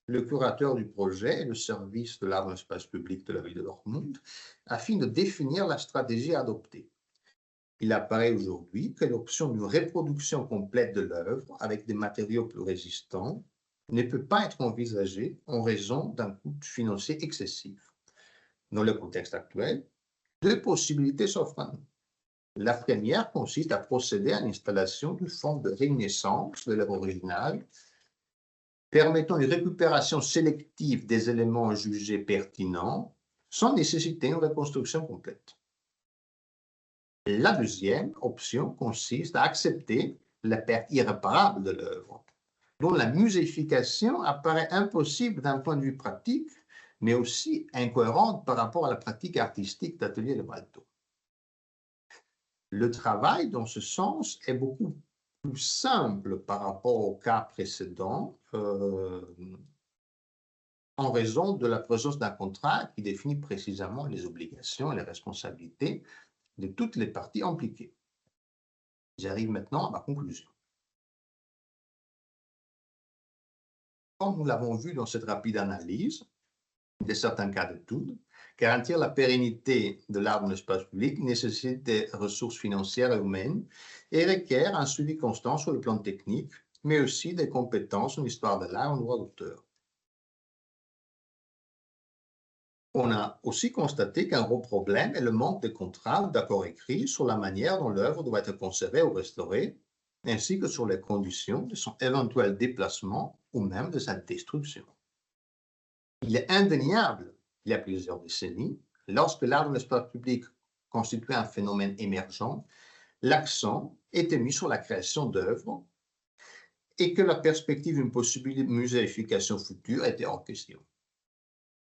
le curateur du projet et le service de l'art dans l'espace public de la ville de Dortmund, afin de définir la stratégie à adopter. Il apparaît aujourd'hui que l'option d'une reproduction complète de l'œuvre avec des matériaux plus résistants ne peut pas être envisagée en raison d'un coût financier excessif. Dans le contexte actuel, deux possibilités s'offrent à nous. La première consiste à procéder à l'installation d'une forme de réminiscence de l'œuvre originale, permettant une récupération sélective des éléments jugés pertinents sans nécessiter une reconstruction complète. La deuxième option consiste à accepter la perte irréparable de l'œuvre, dont la muséification apparaît impossible d'un point de vue pratique, mais aussi incohérente par rapport à la pratique artistique d'Atelier de Balto. Le travail, dans ce sens, est beaucoup plus simple par rapport au cas précédent, en raison de la présence d'un contrat qui définit précisément les obligations et les responsabilités de toutes les parties impliquées. J'arrive maintenant à ma conclusion. Comme nous l'avons vu dans cette rapide analyse de certains cas d'études, garantir la pérennité de l'art dans l'espace public nécessite des ressources financières et humaines et requiert un suivi constant sur le plan technique, mais aussi des compétences en histoire de l'art et en droit d'auteur. On a aussi constaté qu'un gros problème est le manque de contrats ou d'accords écrits sur la manière dont l'œuvre doit être conservée ou restaurée, ainsi que sur les conditions de son éventuel déplacement ou même de sa destruction. Il est indéniable, il y a plusieurs décennies, lorsque l'art dans l'espace public constituait un phénomène émergent, l'accent était mis sur la création d'œuvres et que la perspective d'une possible muséification future était hors question.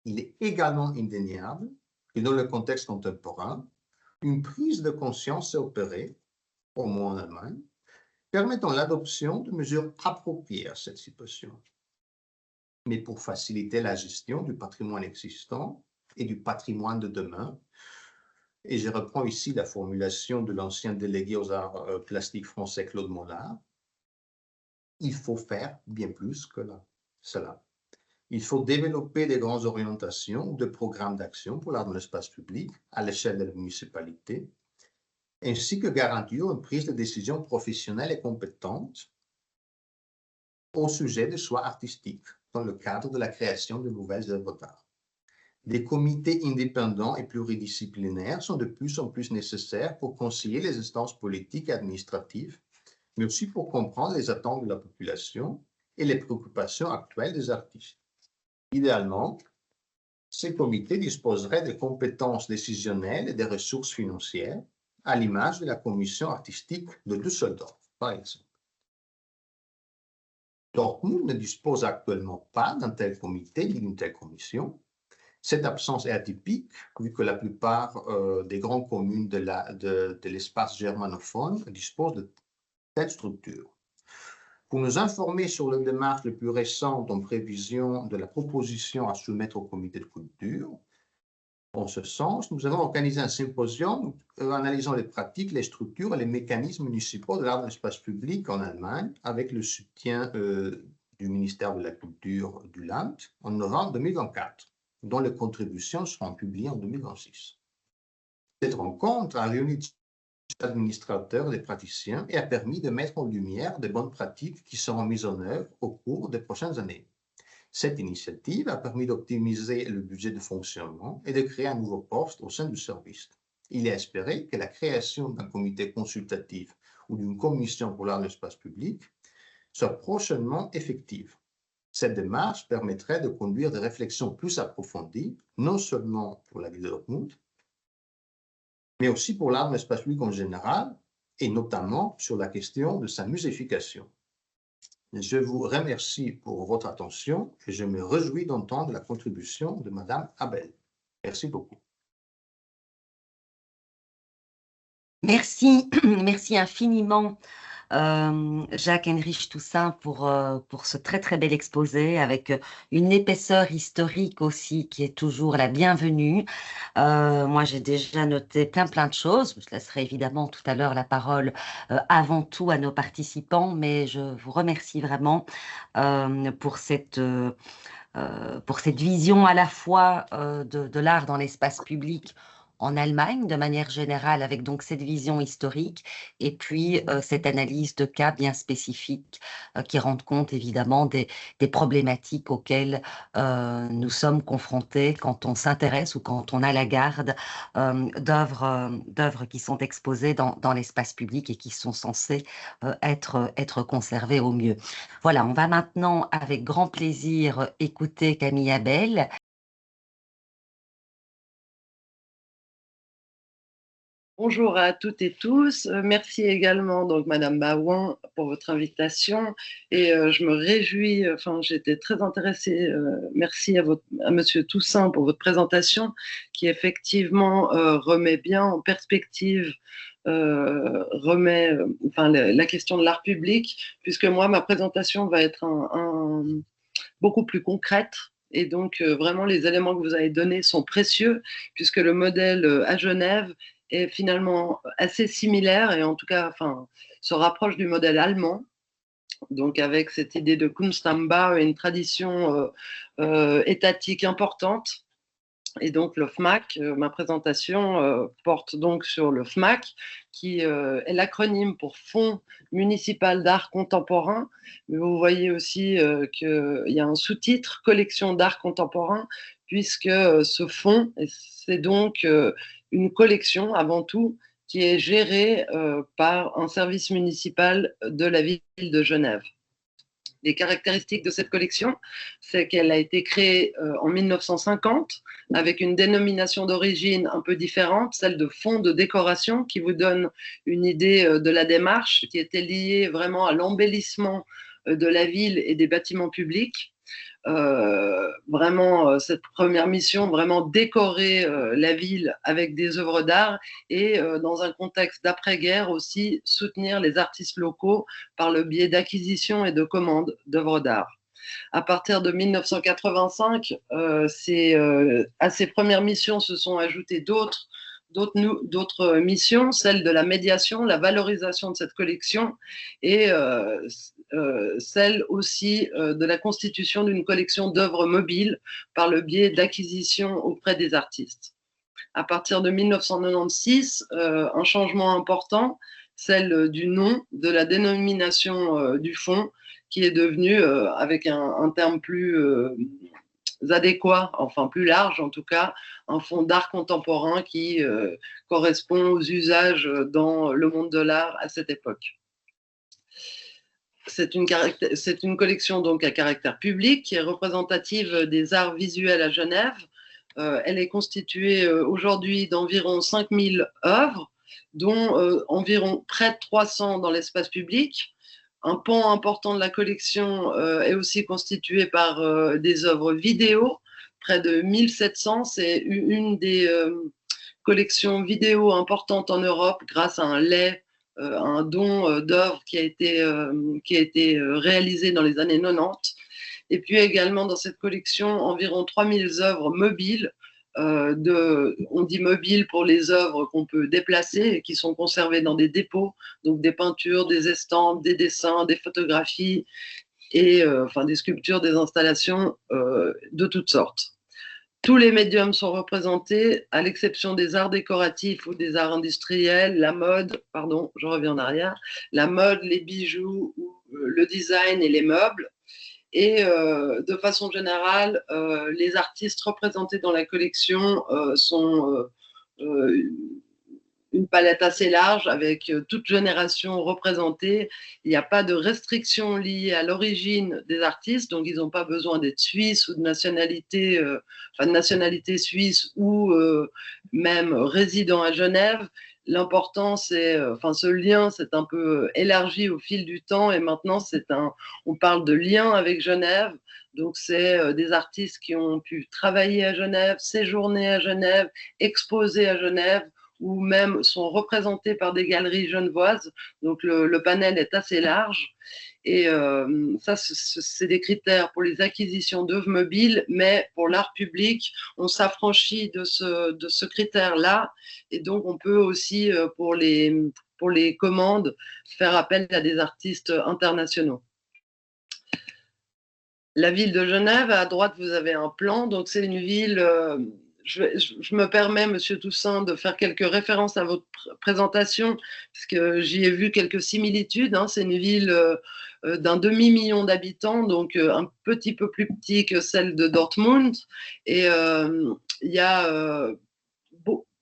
Il est également indéniable que dans le contexte contemporain, une prise de conscience s'est opérée, au moins en Allemagne, permettant l'adoption de mesures appropriées à cette situation. Mais pour faciliter la gestion du patrimoine existant et du patrimoine de demain, et je reprends ici la formulation de l'ancien délégué aux arts plastiques français Claude Mollard, il faut faire bien plus que cela. Il faut développer des grandes orientations de programmes d'action pour l'art dans l'espace public à l'échelle de la municipalité, ainsi que garantir une prise de décision professionnelle et compétente au sujet des choix artistiques dans le cadre de la création de nouvelles œuvres d'art. Des comités indépendants et pluridisciplinaires sont de plus en plus nécessaires pour conseiller les instances politiques et administratives, mais aussi pour comprendre les attentes de la population et les préoccupations actuelles des artistes. Idéalement, ces comités disposeraient de compétences décisionnelles et des ressources financières, à l'image de la commission artistique de Düsseldorf, par exemple. Dortmund ne dispose actuellement pas d'un tel comité ni d'une telle commission. Cette absence est atypique, vu que la plupart des grandes communes de l'espace germanophone disposent de telles structures. Pour nous informer sur les démarches les plus récentes en prévision de la proposition à soumettre au comité de culture, en ce sens, nous avons organisé un symposium analysant les pratiques, les structures et les mécanismes municipaux de l'art dans l'espace public en Allemagne, avec le soutien du ministère de la Culture du Land en novembre 2024, dont les contributions seront publiées en 2026. Cette rencontre a réuni les administrateurs et les praticiens et a permis de mettre en lumière de bonnes pratiques qui seront mises en œuvre au cours des prochaines années. Cette initiative a permis d'optimiser le budget de fonctionnement et de créer un nouveau poste au sein du service. Il est espéré que la création d'un comité consultatif ou d'une commission pour l'art de l'espace public soit prochainement effective. Cette démarche permettrait de conduire des réflexions plus approfondies, non seulement pour la ville de Dortmund, mais aussi pour l'art de l'espace public en général, et notamment sur la question de sa muséification. Je vous remercie pour votre attention et je me réjouis d'entendre la contribution de Madame Abel. Merci beaucoup. Merci, merci infiniment, Jacques-Heinrich Toussaint, pour ce très très bel exposé avec une épaisseur historique aussi qui est toujours la bienvenue. Moi, j'ai déjà noté plein de choses. Je laisserai évidemment tout à l'heure la parole avant tout à nos participants, mais je vous remercie vraiment pour cette vision à la fois de l'art dans l'espace public en Allemagne, de manière générale, avec donc cette vision historique, et puis cette analyse de cas bien spécifiques qui rendent compte évidemment des problématiques auxquelles nous sommes confrontés quand on s'intéresse ou quand on a la garde d'œuvres qui sont exposées dans l'espace public et qui sont censées être conservées au mieux. Voilà, on va maintenant avec grand plaisir écouter Camille Abel. Bonjour à toutes et tous. Merci également donc Madame Baouin pour votre invitation et je me réjouis. Enfin, j'étais très intéressée. Merci à Monsieur Toussaint pour votre présentation qui effectivement remet bien en perspective la question de l'art public, puisque moi ma présentation va être beaucoup plus concrète. Et donc, vraiment, les éléments que vous avez donnés sont précieux, puisque le modèle à Genève est finalement assez similaire, et en tout cas, enfin, se rapproche du modèle allemand. Donc, avec cette idée de Kunst am Bau et une tradition étatique importante. Et donc, le FMAC, ma présentation porte donc sur le FMAC, qui est l'acronyme pour Fonds municipal d'art contemporain. Mais vous voyez aussi qu'il y a un sous-titre, Collection d'art contemporain, puisque ce fonds, c'est donc une collection avant tout qui est gérée par un service municipal de la ville de Genève. Les caractéristiques de cette collection, c'est qu'elle a été créée en 1950 avec une dénomination d'origine un peu différente, celle de fonds de décoration, qui vous donne une idée de la démarche qui était liée vraiment à l'embellissement de la ville et des bâtiments publics. Cette première mission, vraiment décorer la ville avec des œuvres d'art et dans un contexte d'après-guerre aussi soutenir les artistes locaux par le biais d'acquisition et de commandes d'œuvres d'art. À partir de 1985, à ces premières missions se sont ajoutées d'autres missions, celle de la médiation, la valorisation de cette collection et celle aussi de la constitution d'une collection d'œuvres mobiles par le biais d'acquisitions auprès des artistes. À partir de 1996, un changement important, celle du nom, de la dénomination du fonds, qui est devenu, avec un terme plus adéquat, enfin plus large en tout cas, un fonds d'art contemporain qui correspond aux usages dans le monde de l'art à cette époque. C'est une collection donc à caractère public qui est représentative des arts visuels à Genève. Elle est constituée aujourd'hui d'environ 5000 œuvres, dont environ près de 300 dans l'espace public. Un pan important de la collection est aussi constitué par des œuvres vidéo, près de 1700. C'est une des collections vidéo importantes en Europe grâce à un don d'œuvres qui a été réalisé dans les années 90. Et puis également dans cette collection, environ 3000 œuvres mobiles. On dit mobiles pour les œuvres qu'on peut déplacer et qui sont conservées dans des dépôts, donc des peintures, des estampes, des dessins, des photographies et des sculptures, des installations de toutes sortes. Tous les médiums sont représentés, à l'exception des arts décoratifs ou des arts industriels, la mode, la mode, les bijoux, le design et les meubles. Et de façon générale, les artistes représentés dans la collection sont une palette assez large avec toute génération représentée. Il n'y a pas de restrictions liées à l'origine des artistes, donc ils n'ont pas besoin d'être suisses ou de nationalité, suisse ou même résident à Genève. L'important, c'est, ce lien s'est un peu élargi au fil du temps et maintenant on parle de lien avec Genève. Donc c'est des artistes qui ont pu travailler à Genève, séjourner à Genève, exposer à Genève, ou même sont représentés par des galeries genevoises. Donc le panel est assez large. Et ça, c'est des critères pour les acquisitions d'œuvres mobiles, mais pour l'art public, on s'affranchit de ce critère-là. Et donc, on peut aussi, pour les commandes, faire appel à des artistes internationaux. La ville de Genève, à droite, vous avez un plan. Donc, c'est une ville... Je me permets, Monsieur Toussaint, de faire quelques références à votre présentation, parce que j'y ai vu quelques similitudes. C'est une ville d'un demi-million d'habitants, donc un petit peu plus petit que celle de Dortmund. Et il y a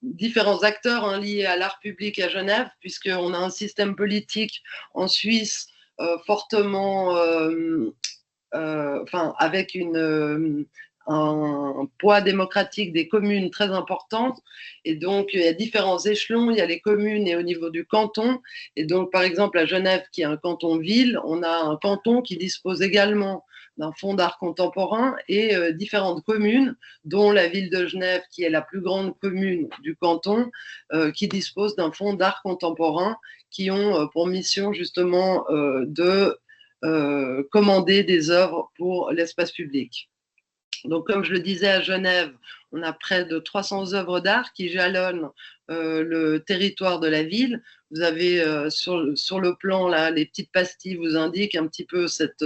différents acteurs liés à l'art public à Genève, puisqu'on a un système politique en Suisse fortement... avec un poids démocratique des communes très important. Et donc, il y a différents échelons. Il y a les communes et au niveau du canton. Et donc, par exemple, à Genève, qui est un canton-ville, on a un canton qui dispose également d'un fonds d'art contemporain et différentes communes, dont la ville de Genève, qui est la plus grande commune du canton, qui dispose d'un fonds d'art contemporain qui ont pour mission justement de commander des œuvres pour l'espace public. Donc, comme je le disais, à Genève, on a près de 300 œuvres d'art qui jalonnent le territoire de la ville. Vous avez sur le plan, là, les petites pastilles vous indiquent un petit peu cette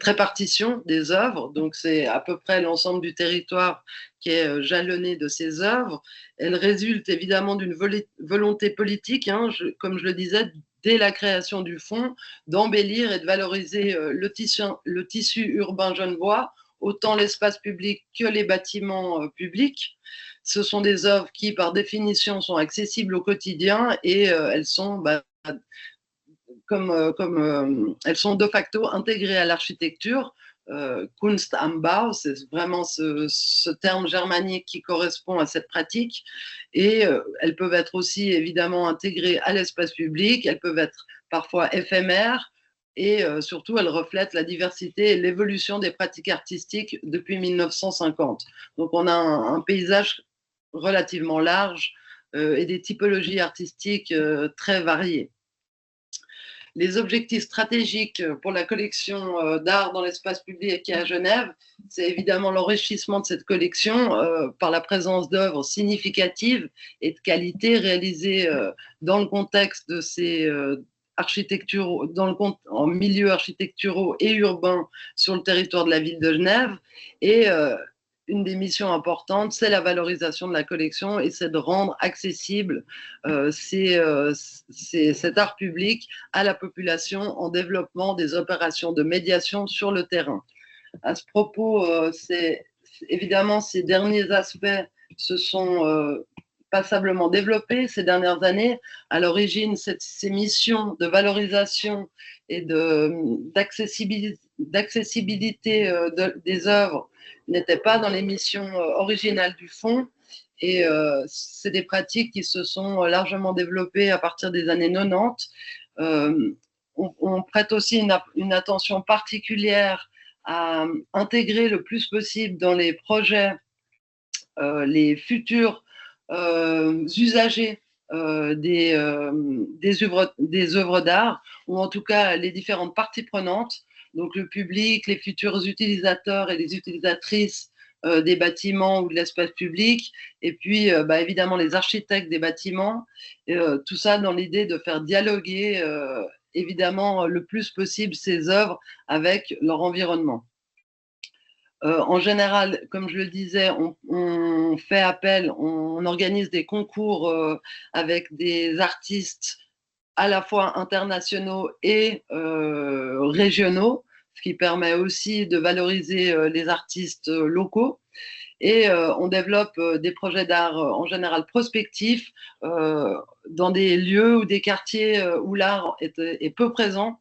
répartition des œuvres. Donc, c'est à peu près l'ensemble du territoire qui est jalonné de ces œuvres. Elle résulte évidemment d'une volonté politique, comme je le disais, dès la création du fonds, d'embellir et de valoriser le tissu urbain genevois, autant l'espace public que les bâtiments publics. Ce sont des œuvres qui, par définition, sont accessibles au quotidien et elles sont elles sont de facto intégrées à l'architecture. Kunst am Bau, c'est vraiment ce terme germanique qui correspond à cette pratique. Et elles peuvent être aussi évidemment intégrées à l'espace public, elles peuvent être parfois éphémères, et surtout elles reflètent la diversité et l'évolution des pratiques artistiques depuis 1950. Donc on a un paysage relativement large et des typologies artistiques très variées. Les objectifs stratégiques pour la collection d'art dans l'espace public à Genève, c'est évidemment l'enrichissement de cette collection par la présence d'œuvres significatives et de qualité réalisées dans le contexte de ces architecturaux, en milieu architecturaux et urbains sur le territoire de la ville de Genève. Et une des missions importantes, c'est la valorisation de la collection et c'est de rendre accessible cet art public à la population en développant des opérations de médiation sur le terrain. À ce propos, évidemment, ces derniers aspects se sont passablement développés ces dernières années. À l'origine, ces missions de valorisation et d'accessibilité des œuvres n'étaient pas dans les missions originales du fonds. Et c'est des pratiques qui se sont largement développées à partir des années 90. On prête aussi une attention particulière à intégrer le plus possible dans les projets les futurs usagers des œuvres d'art, ou en tout cas les différentes parties prenantes, donc le public, les futurs utilisateurs et les utilisatrices des bâtiments ou de l'espace public, et puis évidemment les architectes des bâtiments, tout ça dans l'idée de faire dialoguer évidemment le plus possible ces œuvres avec leur environnement. En général, comme je le disais, on fait appel, on organise des concours avec des artistes à la fois internationaux et régionaux, ce qui permet aussi de valoriser les artistes locaux. Et on développe des projets d'art en général prospectifs dans des lieux ou des quartiers où l'art est peu présent.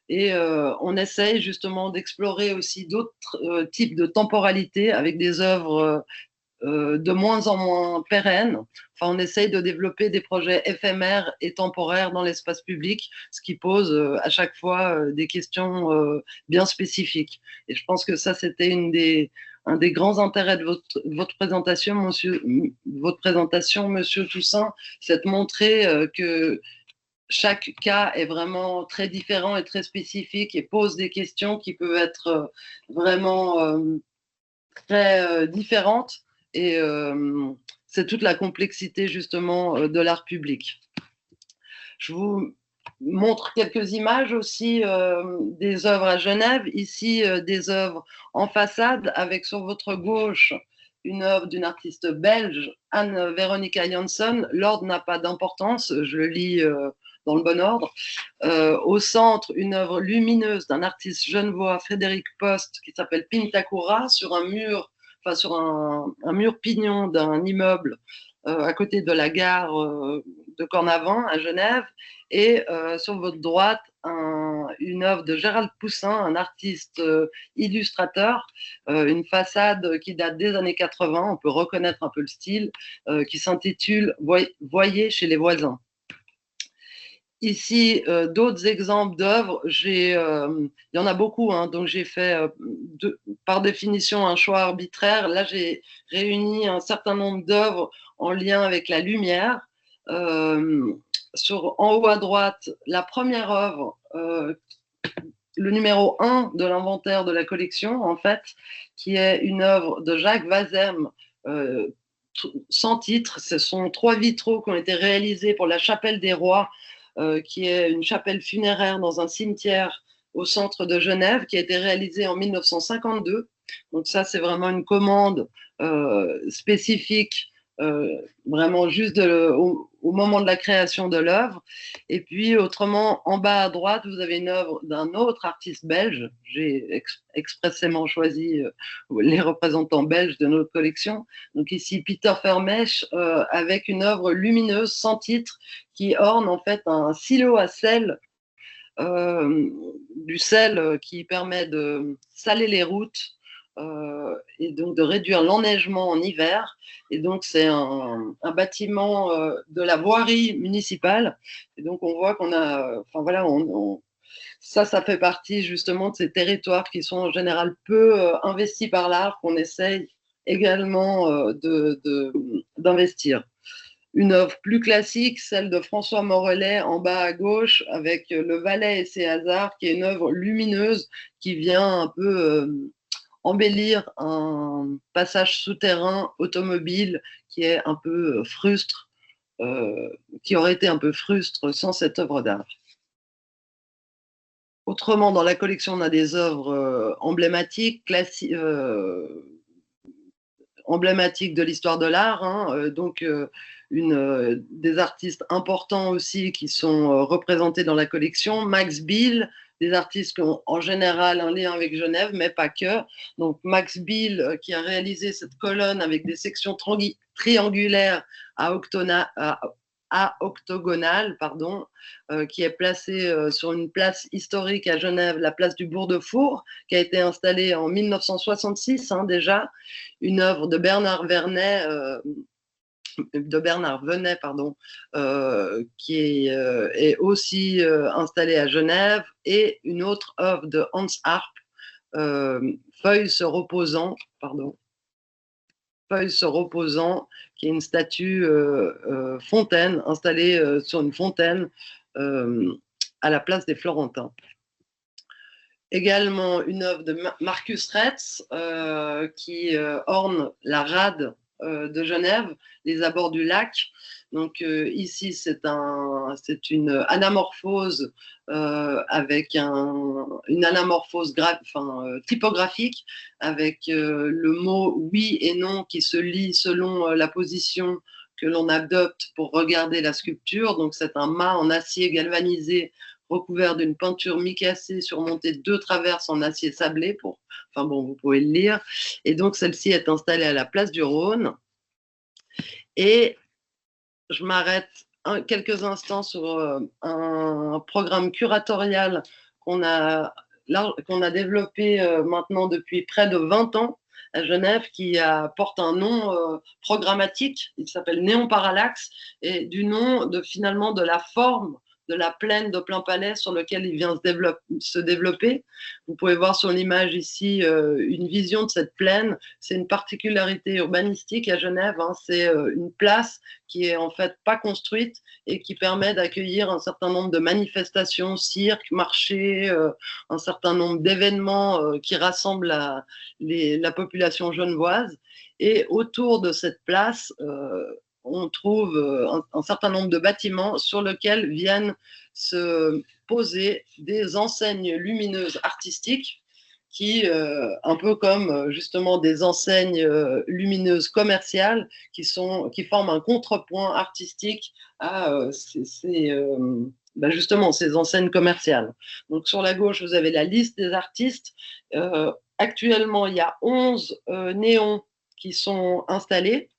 Et on essaye justement d'explorer aussi d'autres types de temporalité avec des œuvres de moins en moins pérennes. Enfin, on essaye de développer des projets éphémères et temporaires dans l'espace public, ce qui pose à chaque fois des questions bien spécifiques. Et je pense que ça, c'était un des grands intérêts de votre présentation, monsieur Toussaint, c'est de montrer que chaque cas est vraiment très différent et très spécifique et pose des questions qui peuvent être vraiment très différentes. Et c'est toute la complexité justement de l'art public. Je vous montre quelques images aussi des œuvres à Genève. Ici, des œuvres en façade avec sur votre gauche une œuvre d'une artiste belge, Anne-Veronica Jansson. L'ordre n'a pas d'importance, je le lis dans le bon ordre. Au centre, une œuvre lumineuse d'un artiste genevois, Frédéric Post, qui s'appelle Pintakura, sur un mur, enfin sur un mur pignon d'un immeuble à côté de la gare de Cornavant à Genève. Et sur votre droite, une œuvre de Gérald Poussin, un artiste illustrateur, une façade qui date des années 80, on peut reconnaître un peu le style, qui s'intitule « Voyez chez les voisins ». Ici, d'autres exemples d'œuvres, il y en a beaucoup, hein, donc j'ai fait par définition un choix arbitraire. Là, j'ai réuni un certain nombre d'œuvres en lien avec la lumière. En haut à droite, la première œuvre, le numéro 1 de l'inventaire de la collection, en fait, qui est une œuvre de Jacques Vazem, sans titre. Ce sont 3 vitraux qui ont été réalisés pour la Chapelle des Rois, qui est une chapelle funéraire dans un cimetière au centre de Genève, qui a été réalisée en 1952. Donc ça, c'est vraiment une commande spécifique, vraiment juste au moment de la création de l'œuvre. Et puis, autrement, en bas à droite, vous avez une œuvre d'un autre artiste belge. J'ai expressément choisi les représentants belges de notre collection. Donc ici, Peter Vermeersch, avec une œuvre lumineuse sans titre qui orne en fait un silo à sel, du sel qui permet de saler les routes et donc de réduire l'enneigement en hiver. Et donc c'est un bâtiment de la voirie municipale. Et donc on voit qu'on a, enfin voilà, ça fait partie justement de ces territoires qui sont en général peu investis par l'art, qu'on essaye également d'investir. Une œuvre plus classique, celle de François Morellet en bas à gauche, avec Le Valet et ses hasards, qui est une œuvre lumineuse qui vient un peu embellir un passage souterrain automobile qui est un peu frustre, qui aurait été un peu frustre sans cette œuvre d'art. Autrement, dans la collection, on a des œuvres emblématiques, emblématiques de l'histoire de l'art, hein, donc des artistes importants aussi qui sont représentés dans la collection. Max Bill, des artistes qui ont en général un lien avec Genève, mais pas que. Donc Max Bill qui a réalisé cette colonne avec des sections triangulaires à octogonale, pardon, qui est placée sur une place historique à Genève, la place du Bourg-de-Four, qui a été installée en 1966 hein, déjà, une œuvre de Bernard Venet, pardon, qui est aussi installée à Genève, et une autre œuvre de Hans Arp, Feuilles se reposant, qui est une statue fontaine, installée sur une fontaine à la place des Florentins. Également une œuvre de Marcus Retz qui orne la rade de Genève, les abords du lac. Donc ici, c'est une anamorphose avec une anamorphose typographique avec le mot oui et non qui se lit selon la position que l'on adopte pour regarder la sculpture. Donc, c'est un mât en acier galvanisé recouvert d'une peinture micacée surmontée de 2 traverses en acier sablé. Enfin bon, vous pouvez le lire. Et donc, celle-ci est installée à la place du Rhône. Et je m'arrête quelques instants sur un programme curatorial qu'on a développé maintenant depuis près de 20 ans à Genève, qui porte un nom programmatique. Il s'appelle Néon Parallaxe, et du nom finalement de la forme de la plaine de Plainpalais sur lequel il vient se développer. Vous pouvez voir sur l'image ici une vision de cette plaine. C'est une particularité urbanistique à Genève, hein. C'est une place qui est en fait pas construite et qui permet d'accueillir un certain nombre de manifestations, cirques, marchés, un certain nombre d'événements qui rassemblent la population genevoise. Et autour de cette place, on trouve un certain nombre de bâtiments sur lesquels viennent se poser des enseignes lumineuses artistiques qui, un peu comme justement des enseignes lumineuses commerciales, qui forment un contrepoint artistique à justement ces enseignes commerciales. Donc sur la gauche, vous avez la liste des artistes. Actuellement, il y a 11 néons qui sont installés.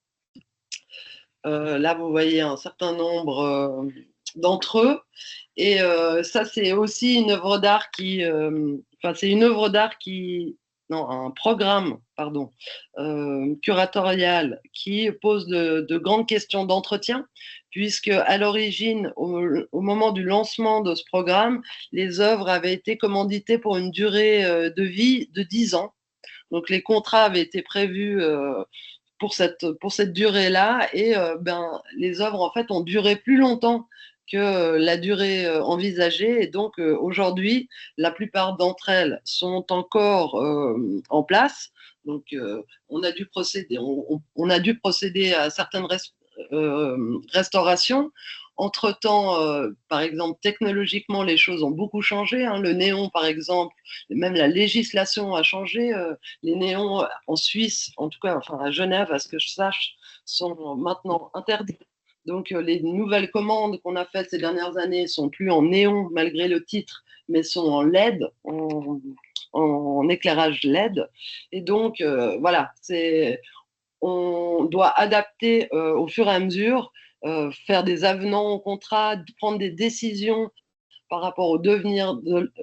Là, vous voyez un certain nombre d'entre eux. Et ça, c'est aussi une œuvre d'art un programme, pardon, curatorial qui pose de grandes questions d'entretien, puisque à l'origine, au moment du lancement de ce programme, les œuvres avaient été commanditées pour une durée de vie de 10 ans. Donc les contrats avaient été prévus pour cette durée-là, et les œuvres en fait ont duré plus longtemps que la durée envisagée, et donc aujourd'hui la plupart d'entre elles sont encore en place. Donc on a dû procéder à certaines restaurations. Entre-temps, par exemple, technologiquement, les choses ont beaucoup changé, hein. Le néon, par exemple, même la législation a changé. Les néons en Suisse, en tout cas, enfin à Genève, à ce que je sache, sont maintenant interdits. Donc, les nouvelles commandes qu'on a faites ces dernières années sont plus en néon, malgré le titre, mais sont en LED, en éclairage LED. Et donc, voilà, on doit adapter au fur et à mesure, faire des avenants au contrat, prendre des décisions par rapport au devenir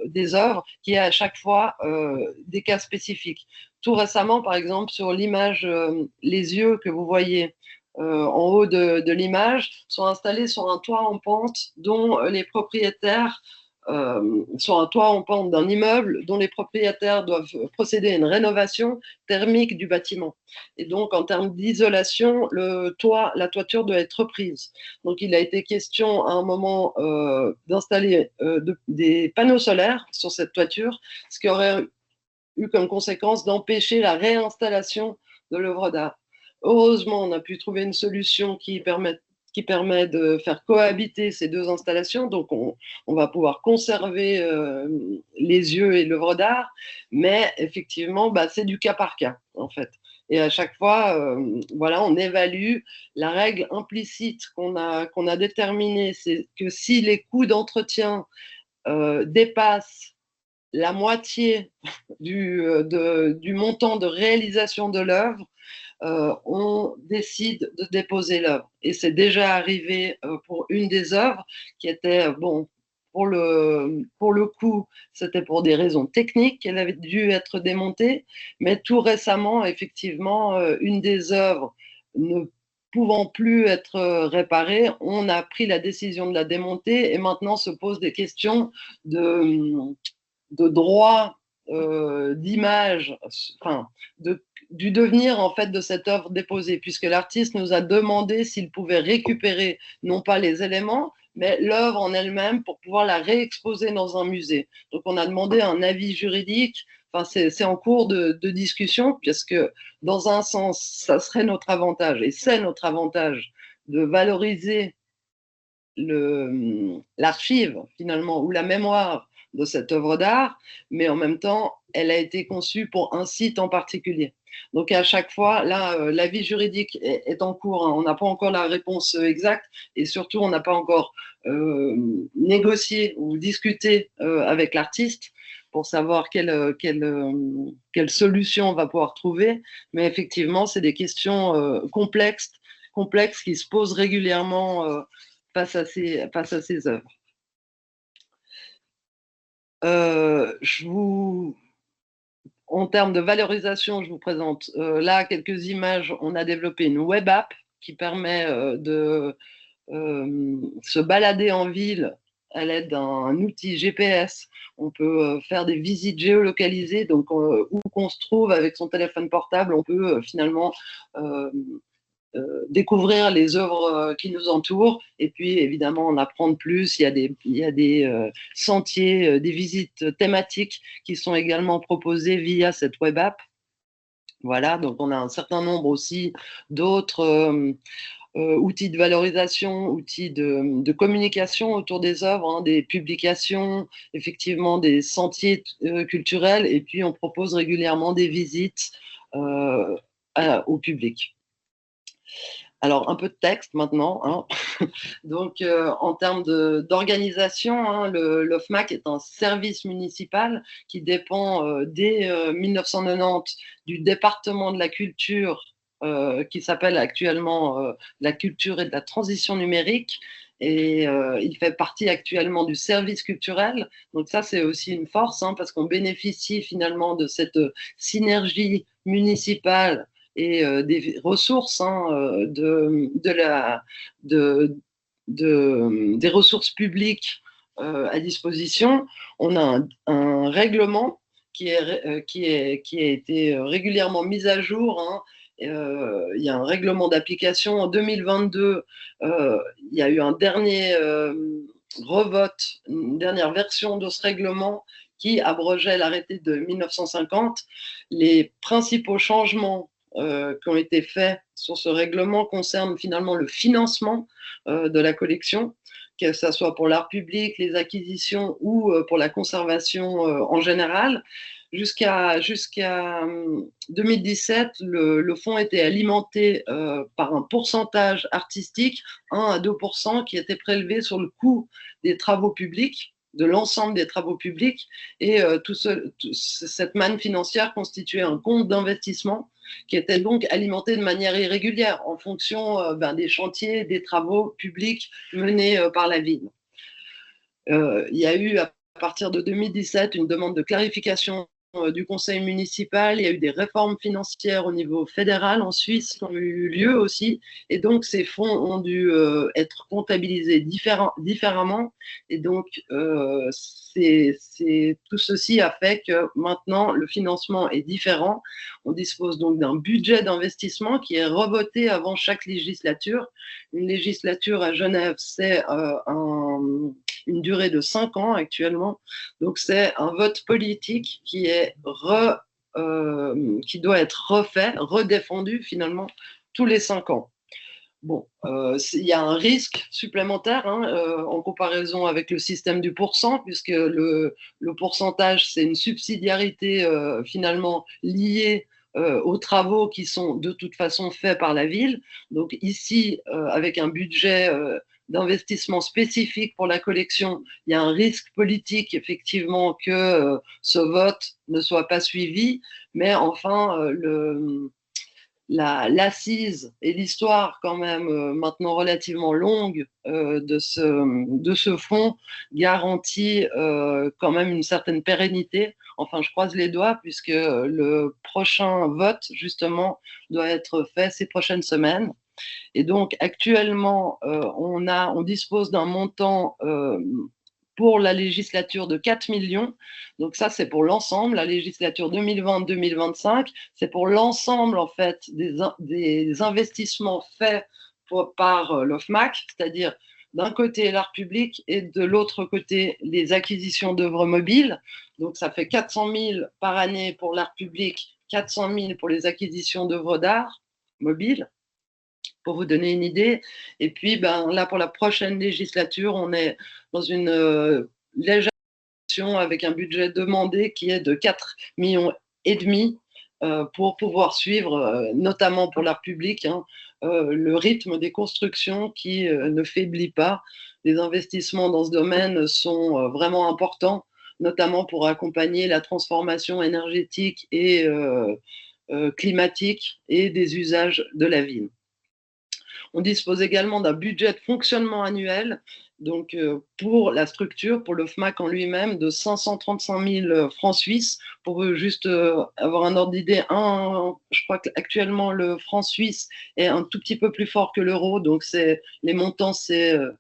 des œuvres, qui est à chaque fois des cas spécifiques. Tout récemment, par exemple, sur l'image, les yeux que vous voyez en haut de l'image sont installés sur un toit en pente dont les propriétaires sur un toit en pente d'un immeuble dont les propriétaires doivent procéder à une rénovation thermique du bâtiment. Et donc, en termes d'isolation, la toiture doit être reprise. Donc, il a été question à un moment d'installer des panneaux solaires sur cette toiture, ce qui aurait eu comme conséquence d'empêcher la réinstallation de l'œuvre d'art. Heureusement, on a pu trouver une solution qui permet de faire cohabiter ces deux installations. Donc, on va pouvoir conserver les yeux et l'œuvre d'art, mais effectivement, c'est du cas par cas, en fait. Et à chaque fois, voilà, on évalue la règle implicite qu'on a déterminée, c'est que si les coûts d'entretien dépassent la moitié du montant de réalisation de l'œuvre, on décide de déposer l'œuvre. Et c'est déjà arrivé pour une des œuvres qui était, pour le coup, c'était pour des raisons techniques qu'elle avait dû être démontée, mais tout récemment, effectivement, une des œuvres ne pouvant plus être réparée, on a pris la décision de la démonter, et maintenant se posent des questions de droit d'image, enfin, du devenir en fait de cette œuvre déposée, puisque l'artiste nous a demandé s'il pouvait récupérer non pas les éléments, mais l'œuvre en elle-même pour pouvoir la réexposer dans un musée. Donc on a demandé un avis juridique. Enfin, c'est en cours de discussion, puisque dans un sens, ça serait notre avantage, et c'est notre avantage de valoriser l'archive finalement, ou la mémoire de cette œuvre d'art, mais en même temps, elle a été conçue pour un site en particulier. Donc à chaque fois, là, l'avis juridique est en cours, hein. On n'a pas encore la réponse exacte et surtout, on n'a pas encore négocié ou discuté avec l'artiste pour savoir quelle solution on va pouvoir trouver. Mais effectivement, c'est des questions complexes qui se posent régulièrement face à ces œuvres. En termes de valorisation, je vous présente là quelques images. On a développé une web app qui permet de se balader en ville à l'aide d'un outil GPS. On peut faire des visites géolocalisées, donc où qu'on se trouve avec son téléphone portable, on peut finalement découvrir les œuvres qui nous entourent et puis évidemment en apprendre plus. Il y a des sentiers, des visites thématiques qui sont également proposées via cette web app. Voilà, donc on a un certain nombre aussi d'autres outils de valorisation, outils de communication autour des œuvres, hein, des publications, effectivement des sentiers culturels, et puis on propose régulièrement des visites au public. Alors, un peu de texte maintenant, hein. Donc, en termes d'organisation, hein, l'OFMAC est un service municipal qui dépend dès 1990 du département de la culture qui s'appelle actuellement la culture et de la transition numérique. Et il fait partie actuellement du service culturel. Donc ça, c'est aussi une force, hein, parce qu'on bénéficie finalement de cette synergie municipale et des ressources, hein, des ressources publiques à disposition. On a un règlement qui a été régulièrement mis à jour, hein. Il y a un règlement d'application en 2022. Il y a eu un dernier revote, une dernière version de ce règlement qui abrogeait l'arrêté de 1950. Les principaux changements qui ont été faits sur ce règlement concernent finalement le financement de la collection, que ce soit pour l'art public, les acquisitions ou pour la conservation en général. Jusqu'à 2017, le fonds était alimenté par un pourcentage artistique, 1 à 2%, qui était prélevé sur le coût des travaux publics, de l'ensemble des travaux publics. Et cette manne financière constituait un compte d'investissement qui était donc alimenté de manière irrégulière en fonction des chantiers, des travaux publics menés par la ville. Il y a eu à partir de 2017 une demande de clarification du conseil municipal. Il y a eu des réformes financières au niveau fédéral en Suisse qui ont eu lieu aussi. Et donc, ces fonds ont dû être comptabilisés différemment. Et donc, tout ceci a fait que maintenant, le financement est différent. On dispose donc d'un budget d'investissement qui est revoté avant chaque législature. Une législature à Genève, c'est une durée de 5 ans actuellement. Donc, c'est un vote politique qui doit être refait, redéfendu finalement tous les 5 ans. Bon, il y a un risque supplémentaire, hein, en comparaison avec le système du pourcent, puisque le pourcentage, c'est une subsidiarité finalement liée aux travaux qui sont de toute façon faits par la ville. Donc ici, avec un budget d'investissement spécifique pour la collection, il y a un risque politique effectivement que ce vote ne soit pas suivi, mais enfin, l'assise et l'histoire quand même maintenant relativement longue de ce fonds garantit quand même une certaine pérennité. Enfin, je croise les doigts puisque le prochain vote justement doit être fait ces prochaines semaines. Et donc actuellement, on dispose d'un montant pour la législature de 4 millions. Donc ça, c'est pour l'ensemble. La législature 2020-2025, c'est pour l'ensemble, en fait, des investissements faits par l'OFMAC, c'est-à-dire d'un côté l'art public et de l'autre côté les acquisitions d'œuvres mobiles. Donc ça fait 400 000 par année pour l'art public, 400 000 pour les acquisitions d'œuvres d'art mobiles, pour vous donner une idée. Et puis, là, pour la prochaine législature, on est dans une légère avec un budget demandé qui est de 4,5 millions pour pouvoir suivre, notamment pour l'art public, hein, le rythme des constructions qui ne faiblit pas. Les investissements dans ce domaine sont vraiment importants, notamment pour accompagner la transformation énergétique et climatique et des usages de la ville. On dispose également d'un budget de fonctionnement annuel, donc pour la structure, pour le FMAC en lui-même, de 535 000 francs suisses. Pour juste avoir un ordre d'idée, je crois qu'actuellement le franc suisse est un tout petit peu plus fort que l'euro, donc les montants sont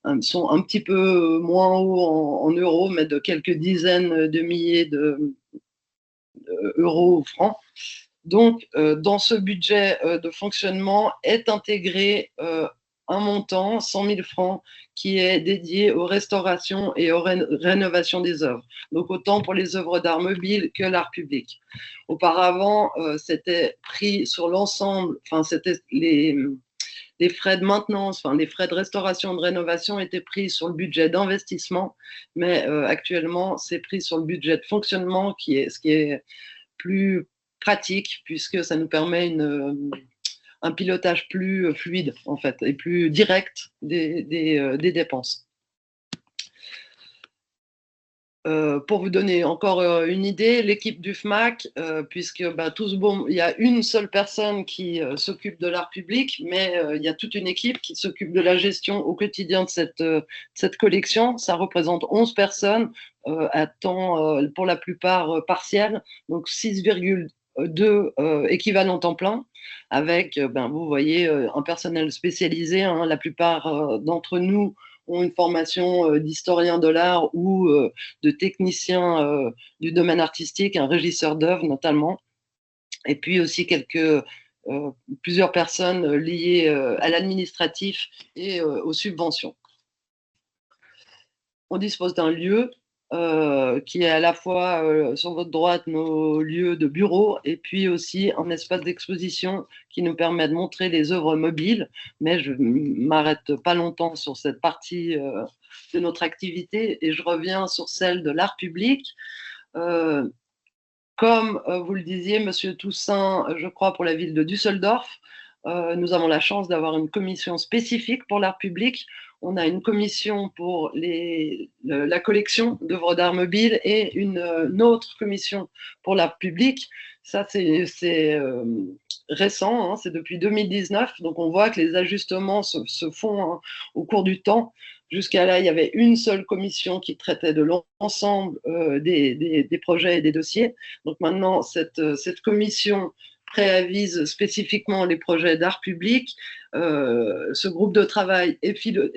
un petit peu moins hauts en euros, mais de quelques dizaines de milliers d'euros ou francs. Donc, dans ce budget de fonctionnement est intégré un montant, 100 000 francs, qui est dédié aux restaurations et aux rénovations des œuvres. Donc, autant pour les œuvres d'art mobile que l'art public. Auparavant, c'était pris sur l'ensemble, enfin, c'était les frais de maintenance, enfin, les frais de restauration et de rénovation étaient pris sur le budget d'investissement, mais actuellement, c'est pris sur le budget de fonctionnement, ce qui est plus pratique, puisque ça nous permet un pilotage plus fluide, en fait, et plus direct des dépenses. Pour vous donner encore une idée, l'équipe du FMAC, puisque il y a une seule personne qui s'occupe de l'art public, mais il y a toute une équipe qui s'occupe de la gestion au quotidien de cette collection. Ça représente 11 personnes à temps, pour la plupart partiel, donc 6,2 équivalents temps plein, avec, vous voyez, un personnel spécialisé. Hein, la plupart d'entre nous ont une formation d'historien de l'art ou de technicien du domaine artistique, un régisseur d'œuvre notamment, et puis aussi plusieurs personnes liées à l'administratif et aux subventions. On dispose d'un lieu qui est à la fois sur votre droite nos lieux de bureau et puis aussi un espace d'exposition qui nous permet de montrer les œuvres mobiles. Mais je ne m'arrête pas longtemps sur cette partie de notre activité et je reviens sur celle de l'art public. Comme vous le disiez, Monsieur Toussaint, je crois pour la ville de Düsseldorf, nous avons la chance d'avoir une commission spécifique pour l'art public. On a une commission pour la collection d'œuvres d'art mobile et une autre commission pour l'art public. Ça, c'est récent, hein, c'est depuis 2019. Donc, on voit que les ajustements se font hein, au cours du temps. Jusqu'à là, il y avait une seule commission qui traitait de l'ensemble des projets et des dossiers. Donc, maintenant, cette commission préavise spécifiquement les projets d'art public. Ce groupe de travail est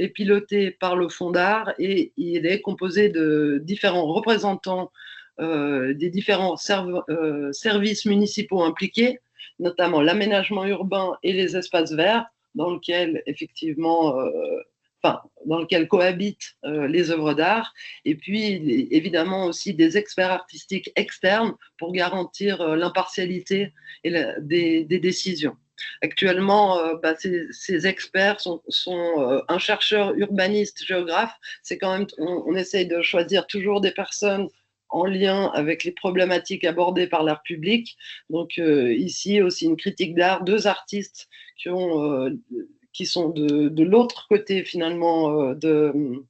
piloté par le Fonds d'art et il est composé de différents représentants des différents services municipaux impliqués, notamment l'aménagement urbain et les espaces verts, dans lequel effectivement dans lequel cohabitent les œuvres d'art, et puis évidemment aussi des experts artistiques externes pour garantir l'impartialité des décisions. Actuellement, ces experts sont un chercheur urbaniste, géographe. C'est quand même, on essaye de choisir toujours des personnes en lien avec les problématiques abordées par l'art public. Donc ici aussi une critique d'art, deux artistes qui sont de l'autre côté finalement de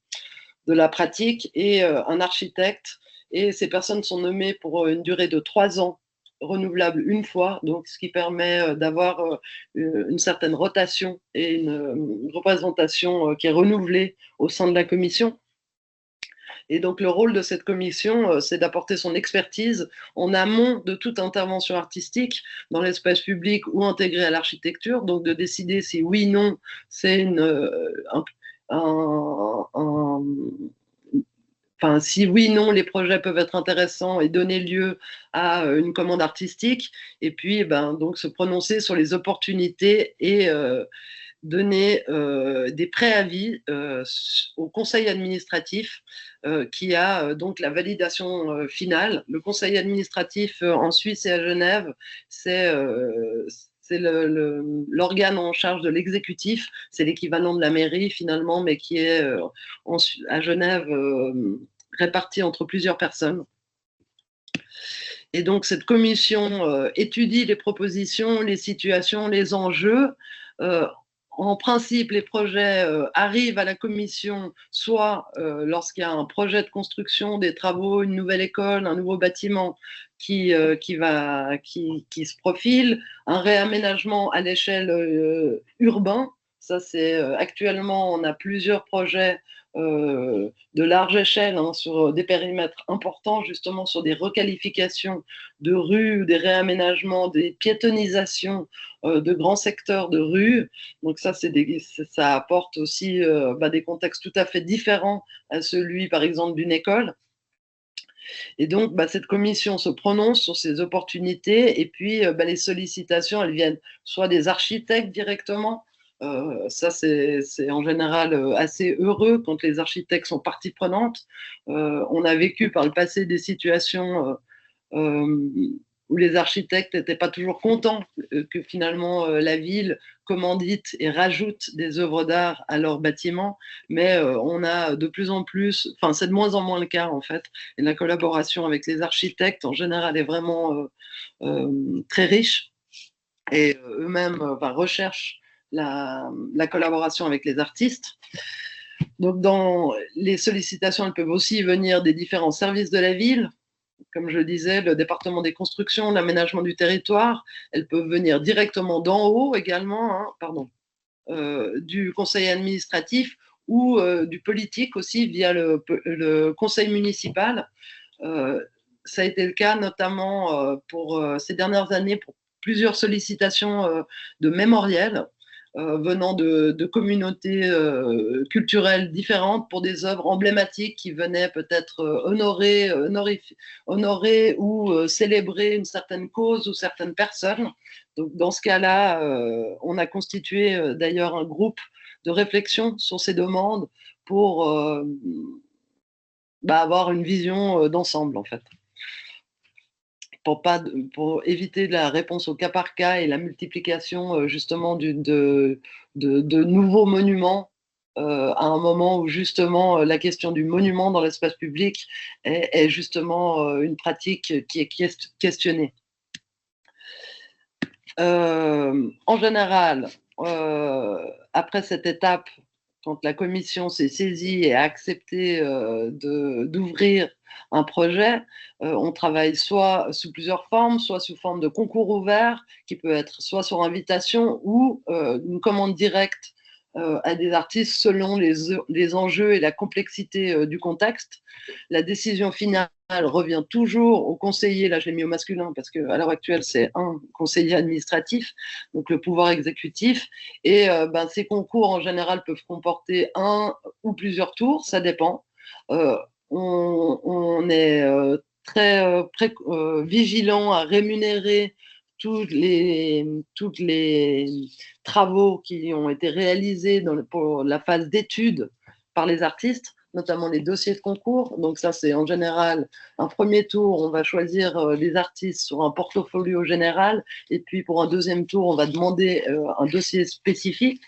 la pratique et un architecte. Et ces personnes sont nommées pour une durée de 3 ans, renouvelable une fois, donc ce qui permet d'avoir une certaine rotation et une représentation qui est renouvelée au sein de la commission. Et donc le rôle de cette commission, c'est d'apporter son expertise en amont de toute intervention artistique dans l'espace public ou intégrée à l'architecture, donc de décider si oui, non, c'est si oui, non, les projets peuvent être intéressants et donner lieu à une commande artistique, et puis donc se prononcer sur les opportunités et donner des préavis au conseil administratif qui a donc la validation finale. Le conseil administratif en Suisse et à Genève, c'est l'organe en charge de l'exécutif, c'est l'équivalent de la mairie finalement, mais qui est à Genève réparti entre plusieurs personnes. Et donc, cette commission étudie les propositions, les situations, les enjeux. En principe, les projets arrivent à la commission soit lorsqu'il y a un projet de construction, des travaux, une nouvelle école, un nouveau bâtiment qui se profile, un réaménagement à l'échelle urbaine. Ça, c'est actuellement, on a plusieurs projets de large échelle sur des périmètres importants, justement sur des requalifications de rues, des réaménagements, des piétonisations de grands secteurs de rues. Donc ça, ça apporte aussi des contextes tout à fait différents à celui, par exemple, d'une école. Et donc, cette commission se prononce sur ces opportunités et puis les sollicitations, elles viennent soit des architectes directement. Ça, c'est en général assez heureux quand les architectes sont partie prenante. On a vécu par le passé des situations où les architectes n'étaient pas toujours contents que finalement la ville commandite et rajoute des œuvres d'art à leurs bâtiments, mais on a de plus en plus, enfin c'est de moins en moins le cas en fait, et la collaboration avec les architectes en général est vraiment très riche, et eux-mêmes recherchent la collaboration avec les artistes. Donc dans les sollicitations, elles peuvent aussi venir des différents services de la ville, comme je disais, le département des constructions, l'aménagement du territoire. Elles peuvent venir directement d'en haut également, du conseil administratif ou du politique aussi via le conseil municipal. Ça a été le cas notamment pour ces dernières années pour plusieurs sollicitations de mémoriels venant de communautés culturelles différentes pour des œuvres emblématiques qui venaient peut-être honorer ou célébrer une certaine cause ou certaines personnes. Donc, dans ce cas-là, on a constitué d'ailleurs un groupe de réflexion sur ces demandes pour avoir une vision d'ensemble, en fait. Pour éviter la réponse au cas par cas et la multiplication justement de nouveaux monuments à un moment où justement la question du monument dans l'espace public est justement une pratique qui est questionnée. En général, après cette étape, quand la commission s'est saisie et a accepté d'ouvrir un projet, on travaille soit sous plusieurs formes, soit sous forme de concours ouvert, qui peut être soit sur invitation ou une commande directe à des artistes selon les enjeux et la complexité du contexte. La décision finale revient toujours au conseiller, là je l'ai mis au masculin parce qu'à l'heure actuelle c'est un conseiller administratif, donc le pouvoir exécutif, et ces concours en général peuvent comporter un ou plusieurs tours, ça dépend. On est très vigilant à rémunérer tous les travaux qui ont été réalisés pour la phase d'étude par les artistes, notamment les dossiers de concours. Donc ça, c'est en général un premier tour, on va choisir les artistes sur un portfolio général, et puis pour un deuxième tour, on va demander un dossier spécifique.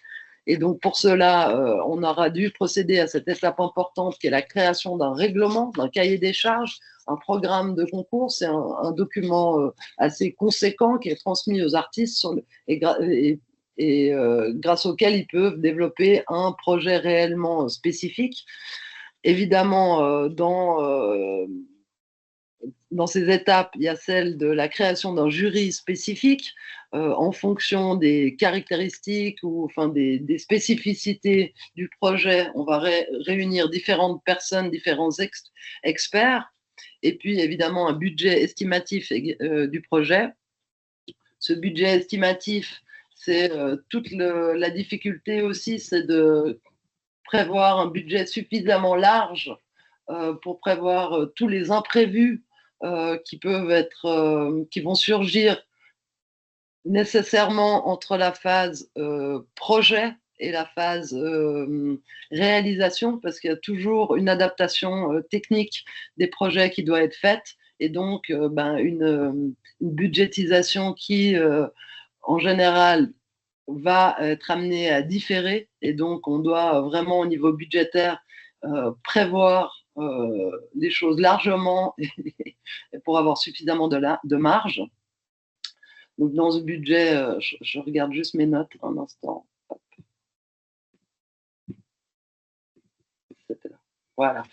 Et donc pour cela, on aura dû procéder à cette étape importante qui est la création d'un règlement, d'un cahier des charges, un programme de concours. C'est un document assez conséquent qui est transmis aux artistes grâce auquel ils peuvent développer un projet réellement spécifique. Évidemment, dans ces étapes, il y a celle de la création d'un jury spécifique en fonction des caractéristiques ou des spécificités du projet. On va réunir différentes personnes, différents experts, et puis évidemment un budget estimatif du projet. Ce budget estimatif, c'est toute la difficulté aussi, c'est de prévoir un budget suffisamment large pour prévoir tous les imprévus qui vont surgir nécessairement entre la phase projet et la phase réalisation, parce qu'il y a toujours une adaptation technique des projets qui doit être faite, et donc une budgétisation qui, en général, va être amenée à différer, et donc on doit vraiment au niveau budgétaire prévoir les choses largement et pour avoir suffisamment de marge. Donc dans ce budget, je regarde juste mes notes un instant. Voilà.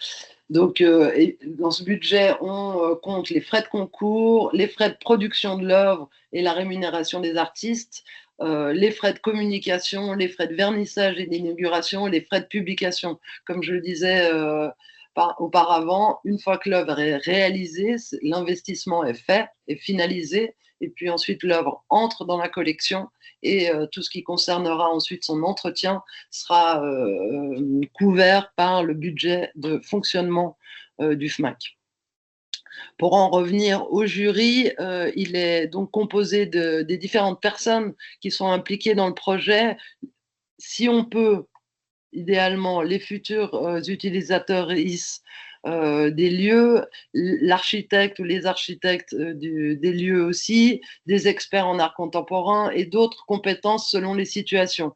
Donc, dans ce budget, on compte les frais de concours, les frais de production de l'œuvre et la rémunération des artistes, les frais de communication, les frais de vernissage et d'inauguration, les frais de publication. Comme je le disais auparavant, une fois que l'œuvre est réalisée, l'investissement est fait, est finalisé, et puis ensuite l'œuvre entre dans la collection et tout ce qui concernera ensuite son entretien sera couvert par le budget de fonctionnement du FMAC. Pour en revenir au jury, il est donc composé des différentes personnes qui sont impliquées dans le projet. Si on peut, idéalement, les futurs utilisateurs des lieux, l'architecte ou les architectes des lieux aussi, des experts en art contemporain et d'autres compétences selon les situations.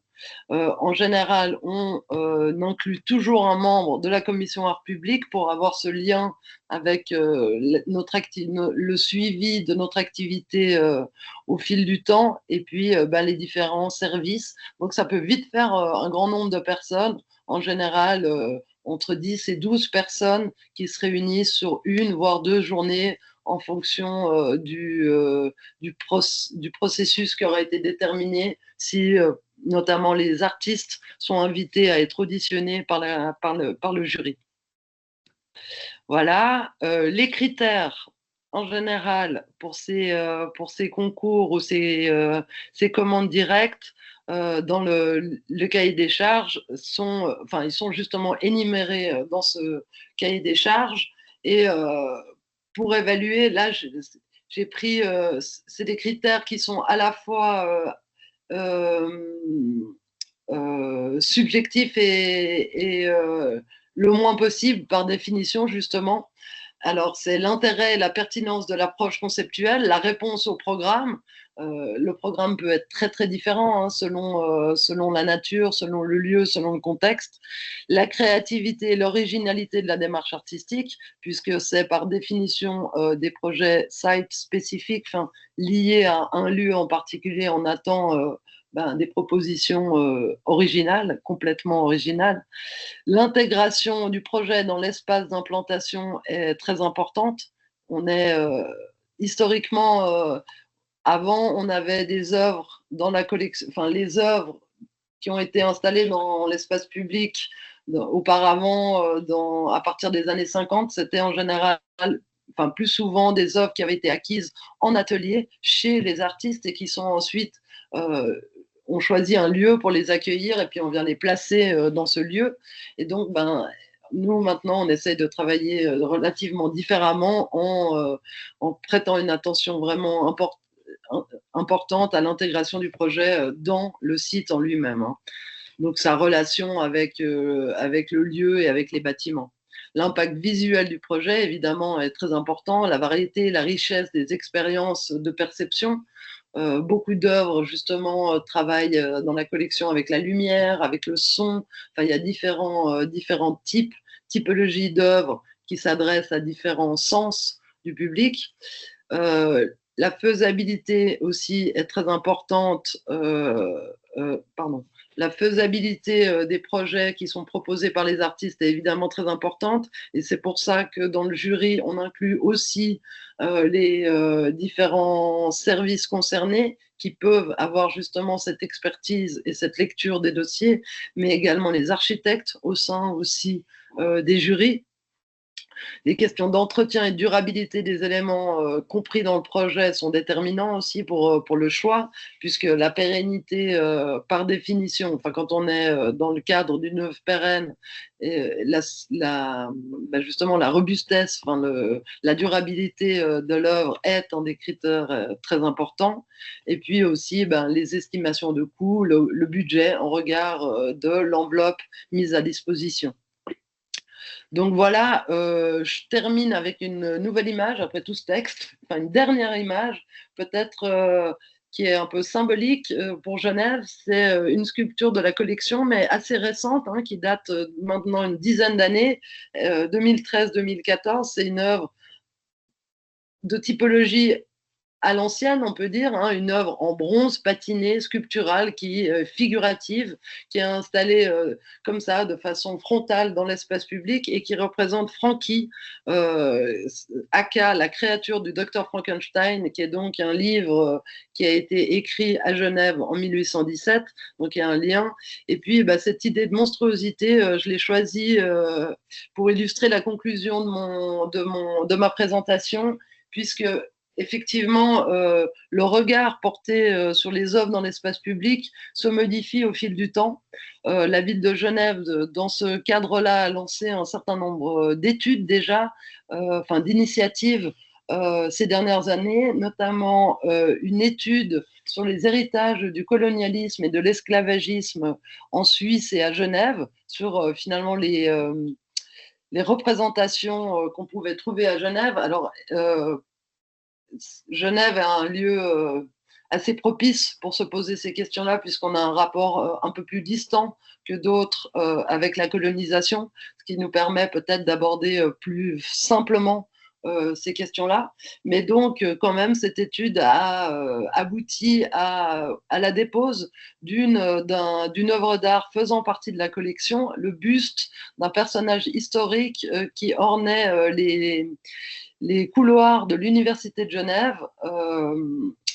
En général, on inclut toujours un membre de la commission art public pour avoir ce lien avec le suivi de notre activité au fil du temps et puis les différents services. Donc ça peut vite faire un grand nombre de personnes, en général entre 10 et 12 personnes qui se réunissent sur une voire 2 journées en fonction du processus qui aura été déterminé si notamment les artistes sont invités à être auditionnés par le jury. Voilà, les critères en général pour ces concours ou ces commandes directes dans le cahier des charges ils sont justement énumérés dans ce cahier des charges et pour évaluer, là j'ai pris, c'est des critères qui sont à la fois subjectif et le moins possible par définition justement. Alors c'est l'intérêt et la pertinence de l'approche conceptuelle, la réponse au programme. Le programme peut être très très différent selon la nature, selon le lieu, selon le contexte. La créativité et l'originalité de la démarche artistique, puisque c'est par définition des projets site spécifiques, liés à un lieu en particulier. On attend des propositions originales, complètement originales. L'intégration du projet dans l'espace d'implantation est très importante. On est historiquement, avant, on avait des œuvres dans la collection, les œuvres qui ont été installées dans l'espace public auparavant, à partir des années 50, c'était en général, plus souvent des œuvres qui avaient été acquises en atelier chez les artistes et qui sont ensuite on choisit un lieu pour les accueillir et puis on vient les placer dans ce lieu. Et donc, nous, maintenant, on essaye de travailler relativement différemment en prêtant une attention vraiment importante à l'intégration du projet dans le site en lui-même. Donc, sa relation avec le lieu et avec les bâtiments. L'impact visuel du projet, évidemment, est très important. La variété, la richesse des expériences de perception. Beaucoup d'œuvres, justement, travaillent dans la collection avec la lumière, avec le son. Il y a différents typologies d'œuvres qui s'adressent à différents sens du public. La faisabilité aussi est très importante. La faisabilité des projets qui sont proposés par les artistes est évidemment très importante et c'est pour ça que dans le jury, on inclut aussi les différents services concernés qui peuvent avoir justement cette expertise et cette lecture des dossiers, mais également les architectes au sein aussi des jurys. Les questions d'entretien et de durabilité des éléments compris dans le projet sont déterminants aussi pour le choix, puisque la pérennité, par définition, quand on est dans le cadre d'une œuvre pérenne, justement la robustesse, la durabilité de l'œuvre est un des critères très importants. Et puis aussi les estimations de coûts, le budget en regard de l'enveloppe mise à disposition. Donc voilà, je termine avec une nouvelle image après tout ce texte, une dernière image peut-être qui est un peu symbolique pour Genève. C'est une sculpture de la collection, mais assez récente, hein, qui date maintenant une dizaine d'années, 2013-2014. C'est une œuvre de typologie à l'ancienne, on peut dire, hein, une œuvre en bronze patiné, sculpturale, figurative, qui est installée comme ça, de façon frontale dans l'espace public et qui représente Frankie, aka la créature du docteur Frankenstein, qui est donc un livre qui a été écrit à Genève en 1817, donc il y a un lien. Et puis, cette idée de monstruosité, je l'ai choisie pour illustrer la conclusion de ma présentation, puisque effectivement, le regard porté sur les œuvres dans l'espace public se modifie au fil du temps. La ville de Genève, dans ce cadre-là, a lancé un certain nombre d'études déjà, d'initiatives ces dernières années, notamment une étude sur les héritages du colonialisme et de l'esclavagisme en Suisse et à Genève, sur finalement les représentations qu'on pouvait trouver à Genève. Alors, Genève est un lieu assez propice pour se poser ces questions-là, puisqu'on a un rapport un peu plus distant que d'autres avec la colonisation, ce qui nous permet peut-être d'aborder plus simplement ces questions-là. Mais donc, quand même, cette étude a abouti à la dépose d'une œuvre d'art faisant partie de la collection, le buste d'un personnage historique qui ornait les couloirs de l'Université de Genève,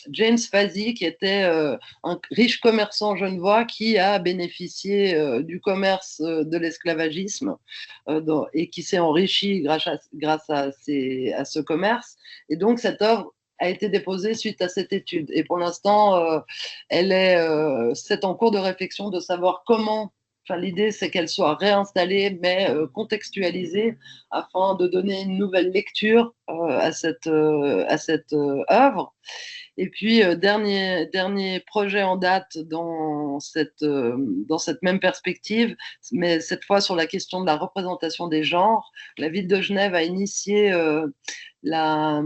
James Fazy, qui était un riche commerçant genevois qui a bénéficié du commerce de l'esclavagisme et qui s'est enrichi grâce à ce commerce. Et donc, cette œuvre a été déposée suite à cette étude. Et pour l'instant, c'est en cours de réflexion de savoir comment. L'idée, c'est qu'elle soit réinstallée, mais contextualisée, afin de donner une nouvelle lecture à cette œuvre. Et puis, dernier projet en date dans cette même perspective, mais cette fois sur la question de la représentation des genres. La ville de Genève a initié la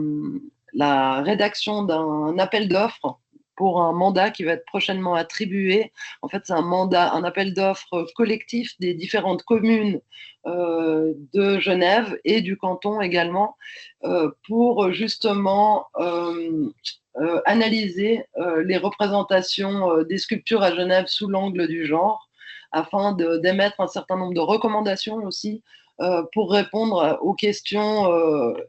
rédaction d'un appel d'offres pour un mandat qui va être prochainement attribué. En fait, c'est un appel d'offres collectif des différentes communes de Genève et du canton également, pour justement analyser les représentations des sculptures à Genève sous l'angle du genre, afin d'émettre un certain nombre de recommandations aussi pour répondre aux questions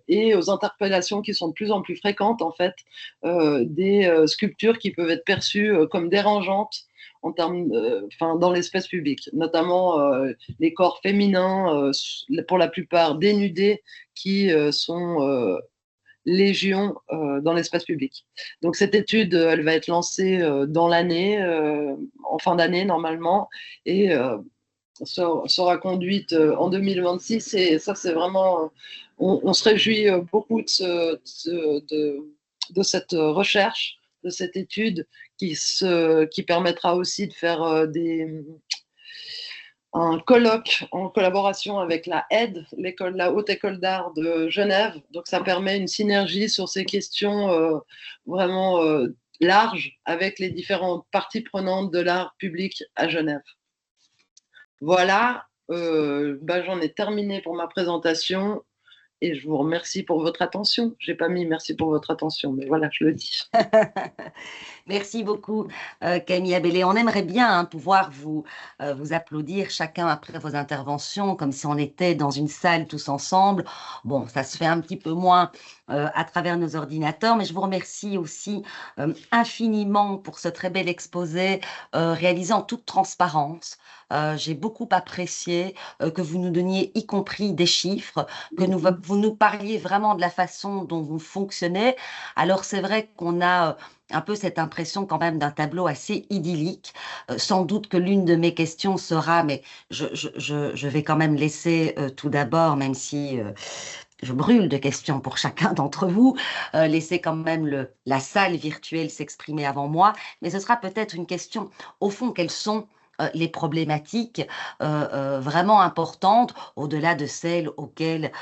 et aux interpellations qui sont de plus en plus fréquentes, en fait, des sculptures qui peuvent être perçues comme dérangeantes en termes, dans l'espace public, notamment les corps féminins, pour la plupart dénudés, qui sont légion dans l'espace public. Donc cette étude, elle va être lancée dans l'année, en fin d'année normalement, et sera conduite en 2026. Et ça, c'est vraiment, on se réjouit beaucoup de cette recherche, de cette étude qui permettra aussi de faire un colloque en collaboration avec la HED, la Haute École d'Art de Genève. Donc ça permet une synergie sur ces questions vraiment larges avec les différentes parties prenantes de l'art public à Genève. Voilà, j'en ai terminé pour ma présentation et je vous remercie pour votre attention. Je n'ai pas mis merci pour votre attention, mais voilà, je le dis. Merci beaucoup, Camille Abellé. On aimerait bien pouvoir vous applaudir chacun après vos interventions, comme si on était dans une salle tous ensemble. Bon, ça se fait un petit peu moins à travers nos ordinateurs, mais je vous remercie aussi infiniment pour ce très bel exposé réalisé en toute transparence. J'ai beaucoup apprécié que vous nous donniez y compris des chiffres, que vous nous parliez vraiment de la façon dont vous fonctionnez. Alors c'est vrai qu'on a un peu cette impression quand même d'un tableau assez idyllique. Sans doute que l'une de mes questions sera, mais je vais quand même laisser tout d'abord, même si je brûle de questions pour chacun d'entre vous, laisser quand même la salle virtuelle s'exprimer avant moi, mais ce sera peut-être une question, au fond, quels sont les problématiques vraiment importantes, au-delà de celles auxquelles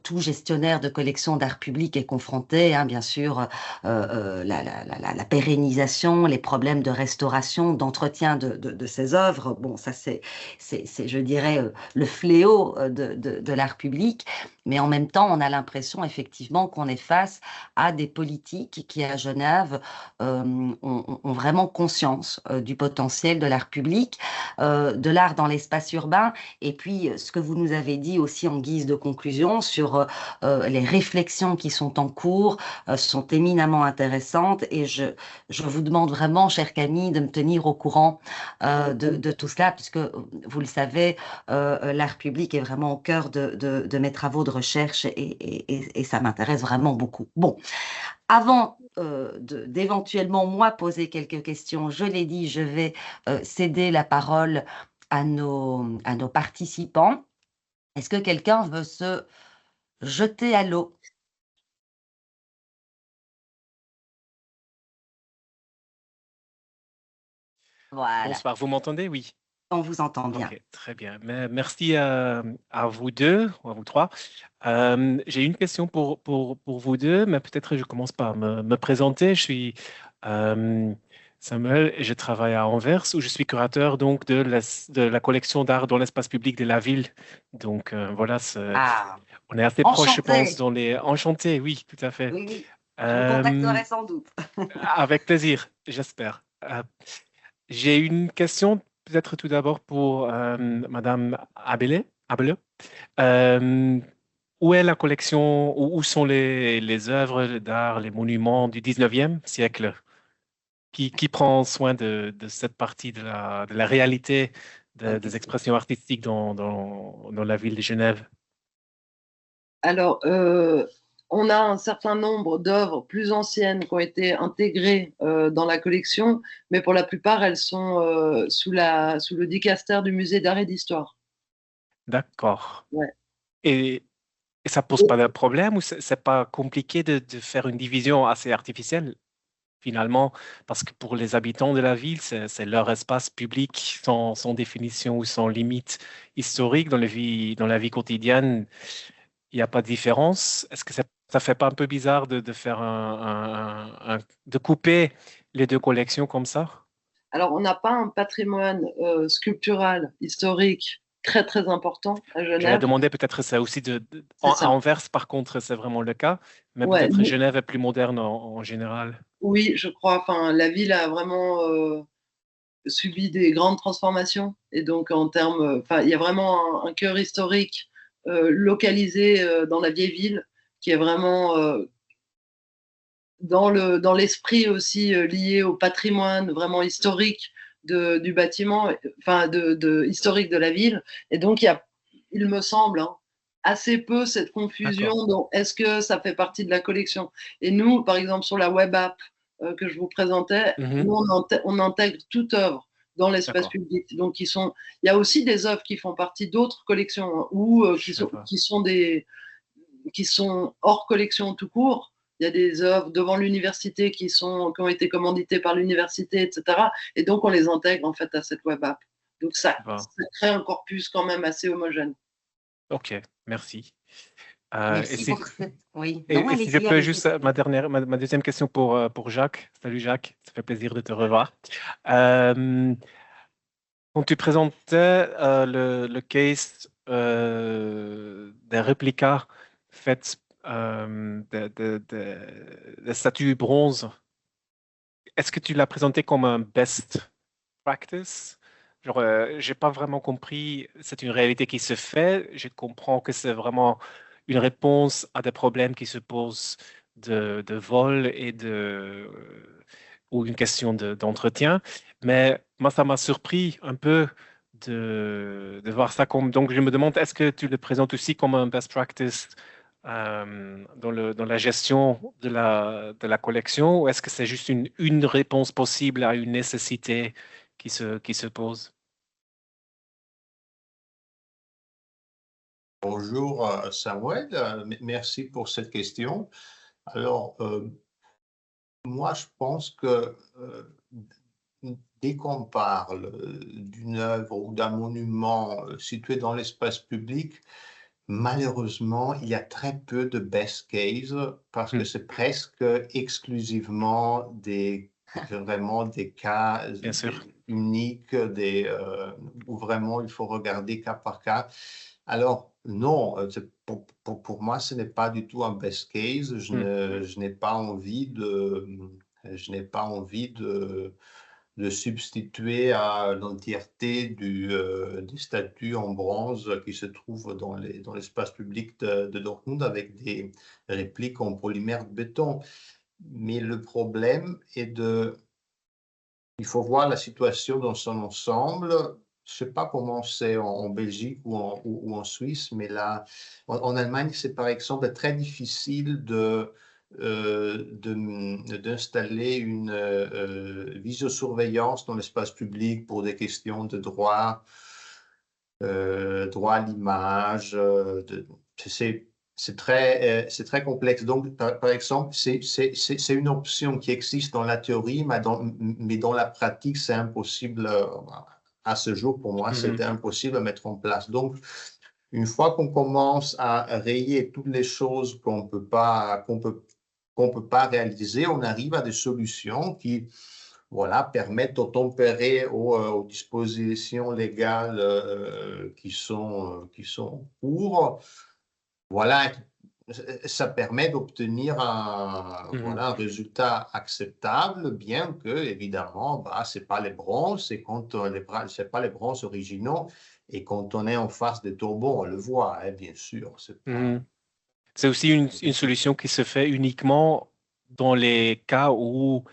tout gestionnaire de collection d'art public est confronté, hein, bien sûr, la pérennisation, les problèmes de restauration, d'entretien de ces œuvres. Bon, ça c'est, je dirais, le fléau de l'art public. Mais en même temps, on a l'impression effectivement qu'on est face à des politiques qui, à Genève, ont vraiment conscience du potentiel de l'art public, de l'art dans l'espace urbain. Et puis, ce que vous nous avez dit aussi en guise de conclusion sur les réflexions qui sont en cours sont éminemment intéressantes. Et je vous demande vraiment, chère Camille, de me tenir au courant de tout cela, puisque vous le savez, l'art public est vraiment au cœur de mes travaux de recherche et ça m'intéresse vraiment beaucoup. Bon, avant d'éventuellement moi poser quelques questions, je l'ai dit, je vais céder la parole à nos participants. Est-ce que quelqu'un veut se jeter à l'eau? Voilà, Bonsoir, vous m'entendez? Oui. on vous entend bien. Ok, très bien. Merci à vous deux, ou à vous trois. J'ai une question pour vous deux, mais peut-être je commence par me présenter. Je suis Samuel et je travaille à Anvers, où je suis curateur donc, de la collection d'art dans l'espace public de la ville. Donc voilà, Ah, on est assez proche, je pense, enchanté. dans les... Enchanté, oui, tout à fait. Oui, oui, je vous Euh, contacterai sans doute. Avec plaisir, j'espère. J'ai une question, peut-être tout d'abord pour Madame Abele. Euh, Où est la collection, où sont les œuvres d'art, les monuments du 19e siècle? Qui prend soin de cette partie de la réalité Ok. des expressions artistiques dans la ville de Genève? Alors, on a un certain nombre d'œuvres plus anciennes qui ont été intégrées dans la collection, mais pour la plupart, elles sont sous le dicaster du musée d'art et d'histoire. D'accord. Ouais. Et, et ça pose pas de problème ou c'est pas compliqué de faire une division assez artificielle? Finalement, parce que pour les habitants de la ville, c'est leur espace public sans définition ou sans limite historique dans la vie quotidienne. Il n'y a pas de différence. Est-ce que ça fait pas un peu bizarre de faire de couper les deux collections comme ça? Alors, on n'a pas un patrimoine sculptural, historique très très important à J'allais Genève. demander peut-être ça aussi C'est à ça. Anvers, par contre, c'est vraiment le cas, mais Ouais, peut-être Genève est plus moderne en général. oui, je crois. Enfin, la ville a vraiment subi des grandes transformations. Et donc, en termes, enfin, il y a vraiment un cœur historique localisé dans la vieille ville qui est vraiment dans l'esprit aussi lié au patrimoine vraiment historique du bâtiment, enfin, historique de la ville. Et donc, il me semble, hein, assez peu cette confusion D'accord. dans est-ce que ça fait partie de la collection. Et nous, par exemple, sur la web app que je vous présentais, Mhm. nous, on intègre toute œuvre dans l'espace D'accord. public. Donc, il y a aussi des œuvres qui font partie d'autres collections, hein, ou Je vois. qui sont hors collection tout court. Il y a des œuvres devant l'université qui ont été commanditées par l'université, etc. Et donc, on les intègre en fait à cette web app. Donc, ça Je vois. crée un corpus quand même assez homogène. OK, merci. Et Merci si, pour cette... Oui, non, et si je allez-y, peux allez-y. juste, ma deuxième question pour Jacques. Salut Jacques, ça fait plaisir de te revoir. Quand tu présentais le case des réplicas faites de statues bronze, est-ce que tu l'as présenté comme un best practice? Genre, j'ai pas vraiment compris, c'est une réalité qui se fait. Je comprends que c'est vraiment une réponse à des problèmes qui se posent de vol ou une question d'entretien. Mais moi, ça m'a surpris un peu de voir ça comme. Donc, je me demande, est-ce que tu le présentes aussi comme un best practice dans la gestion de la collection, ou est-ce que c'est juste une réponse possible à une nécessité qui se pose? Bonjour Samuel, merci pour cette question. Alors, moi, je pense que dès qu'on parle d'une œuvre ou d'un monument situé dans l'espace public, malheureusement, il y a très peu de best case parce que c'est presque exclusivement vraiment des cas Bien sûr. uniques, où vraiment il faut regarder cas par cas. Alors, non, pour moi, ce n'est pas du tout un best case. Je n'ai pas envie je n'ai pas envie de substituer à l'entièreté des statues en bronze qui se trouvent dans l'espace public de Dortmund avec des répliques en polymère de béton. Mais le problème est il faut voir la situation dans son ensemble. Je ne sais pas comment c'est en Belgique ou en Suisse, mais là, en Allemagne, c'est par exemple très difficile d'installer une visiosurveillance dans l'espace public pour des questions de droit à l'image. C'est très complexe. Donc, par exemple, c'est une option qui existe dans la théorie, mais dans la pratique, c'est impossible. À ce jour, pour moi, c'était impossible à mettre en place. Donc, une fois qu'on commence à rayer toutes les choses qu'on peut pas réaliser, on arrive à des solutions qui, voilà, permettent d'obtempérer aux dispositions légales qui sont en cours. Voilà, ça permet d'obtenir voilà, un résultat acceptable, bien que, évidemment, ce n'est pas les bronzes, c'est pas les bronzes originaux. Et quand on est en face des tombeaux, on le voit, hein, bien sûr. C'est aussi une solution qui se fait uniquement dans les cas où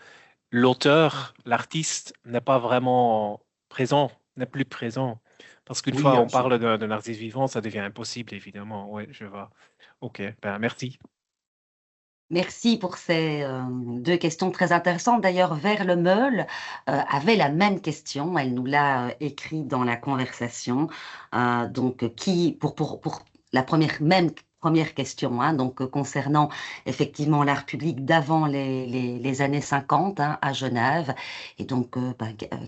l'auteur, l'artiste, n'est pas vraiment présent, n'est plus présent. Parce qu'une Oui, fois on parle absolument. d'un artiste vivant, ça devient impossible, évidemment. Oui, je vois. OK, ben merci. Merci pour ces deux questions très intéressantes. D'ailleurs, Verle-Meul avait la même question. Elle nous l'a écrit dans la conversation. Donc, pour la première question, hein, donc concernant effectivement l'art public d'avant les années 50 hein, à Genève. Et donc,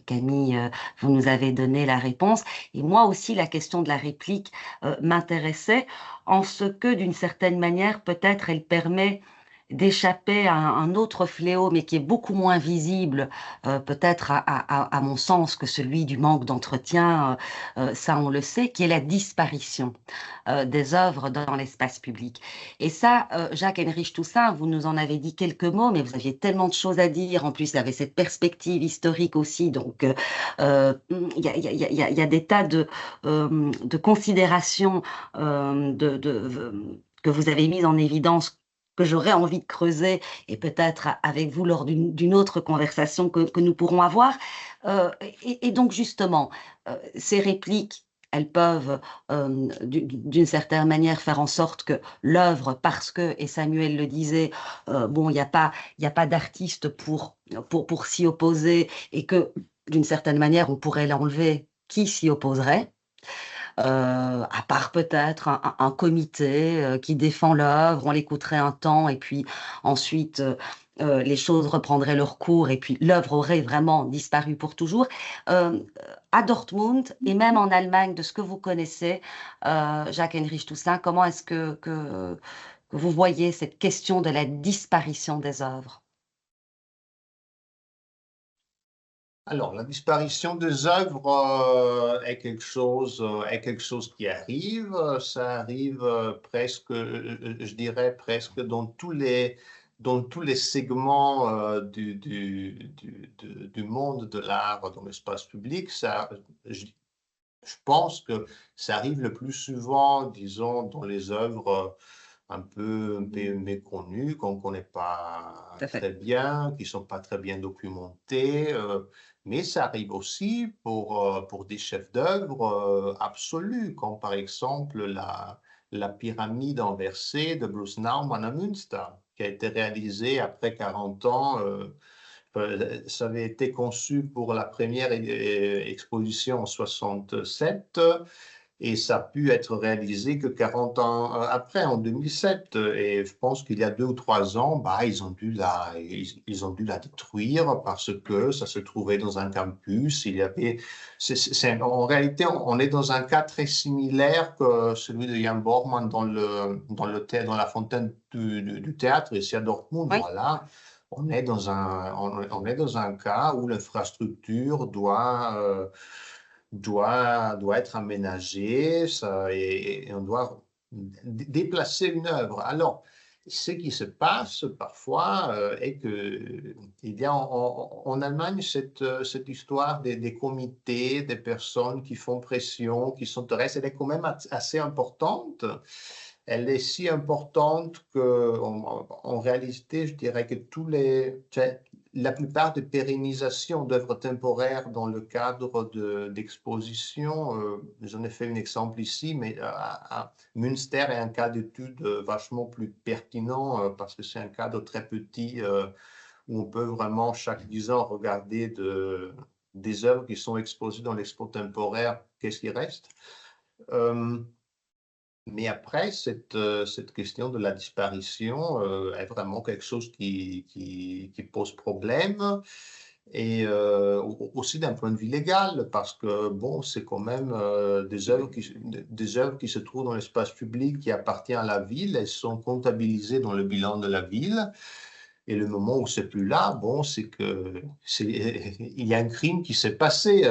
Camille, vous nous avez donné la réponse. Et moi aussi, la question de la réplique m'intéressait en ce que, d'une certaine manière, peut-être elle permet d'échapper à un autre fléau, mais qui est beaucoup moins visible, peut-être à mon sens, que celui du manque d'entretien, ça on le sait, qui est la disparition des œuvres dans l'espace public. Et ça, Jacques-Henrich Toussaint, vous nous en avez dit quelques mots, mais vous aviez tellement de choses à dire. En plus, il y avait cette perspective historique aussi. Donc, il y a des tas de considérations que vous avez mises en évidence que j'aurais envie de creuser et peut-être avec vous lors d'une autre conversation que nous pourrons avoir. Et donc justement, ces répliques, elles peuvent d'une certaine manière faire en sorte que l'œuvre, parce que, et Samuel le disait, bon, il n'y a pas d'artiste pour s'y opposer et que d'une certaine manière, on pourrait l'enlever, qui s'y opposerait? À part peut-être un comité qui défend l'œuvre, on l'écouterait un temps et puis ensuite les choses reprendraient leur cours et puis l'œuvre aurait vraiment disparu pour toujours. Euh, à Dortmund et même en Allemagne, de ce que vous connaissez, Jacques-Henrich Toussaint, comment est-ce que vous voyez cette question de la disparition des œuvres? Alors, la disparition des œuvres est quelque chose qui arrive. Ça arrive presque, je dirais presque dans tous les segments du monde de l'art dans l'espace public. Je pense que ça arrive le plus souvent, disons, dans les œuvres un peu méconnues, qu'on ne connaît pas Tout à fait. très bien, qui ne sont pas très bien documentées. Mais ça arrive aussi pour des chefs-d'œuvre absolus, comme par exemple la pyramide inversée de Bruce Naumann à Münster, qui a été réalisée après 40 ans. Ça avait été conçu pour la première exposition en 67. Et ça a pu être réalisé que 40 ans après, en 2007. Et je pense qu'il y a 2 ou 3 ans, bah, ils ont dû la détruire parce que ça se trouvait dans un campus. Il y avait, en réalité, on est dans un cas très similaire que celui de Jan Bormann dans la fontaine du théâtre ici à Dortmund. Oui, Voilà. On est dans un cas où l'infrastructure doit être aménagée et on doit déplacer une œuvre. Alors, ce qui se passe parfois est que il y a en Allemagne cette histoire des comités, des personnes qui font pression, qui s'intéressent, elle est quand même assez importante. Elle est si importante en réalité, je dirais que la plupart des pérennisations d'œuvres temporaires dans le cadre d'expositions, j'en ai fait un exemple ici, mais à Münster est un cas d'étude vachement plus pertinent parce que c'est un cadre très petit où on peut vraiment chaque 10 ans regarder des œuvres qui sont exposées dans l'expo temporaire, qu'est-ce qui reste. Mais après, cette question de la disparition est vraiment quelque chose qui pose problème. Et aussi d'un point de vue légal, parce que bon, c'est quand même des œuvres qui se trouvent dans l'espace public qui appartient à la ville, elles sont comptabilisées dans le bilan de la ville. Et le moment où c'est plus là, bon, il y a un crime qui s'est passé.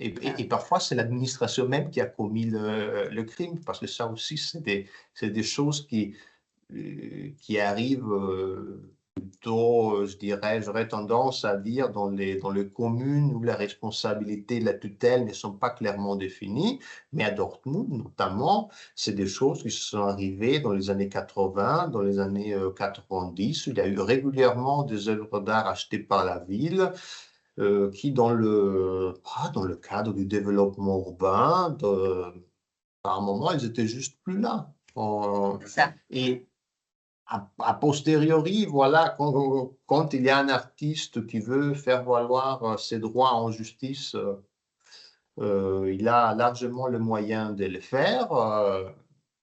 Et parfois, c'est l'administration même qui a commis le crime, parce que ça aussi, c'est des choses qui arrivent plutôt, j'aurais tendance à dire, dans les communes où la responsabilité et la tutelle ne sont pas clairement définies. Mais à Dortmund, notamment, c'est des choses qui se sont arrivées dans les années 80, dans les années 90. Il y a eu régulièrement des œuvres d'art achetées par la ville qui, dans le cadre du développement urbain, par un moment, ils étaient juste plus là. ça. Et a posteriori, voilà, quand il y a un artiste qui veut faire valoir ses droits en justice, il a largement le moyen de le faire.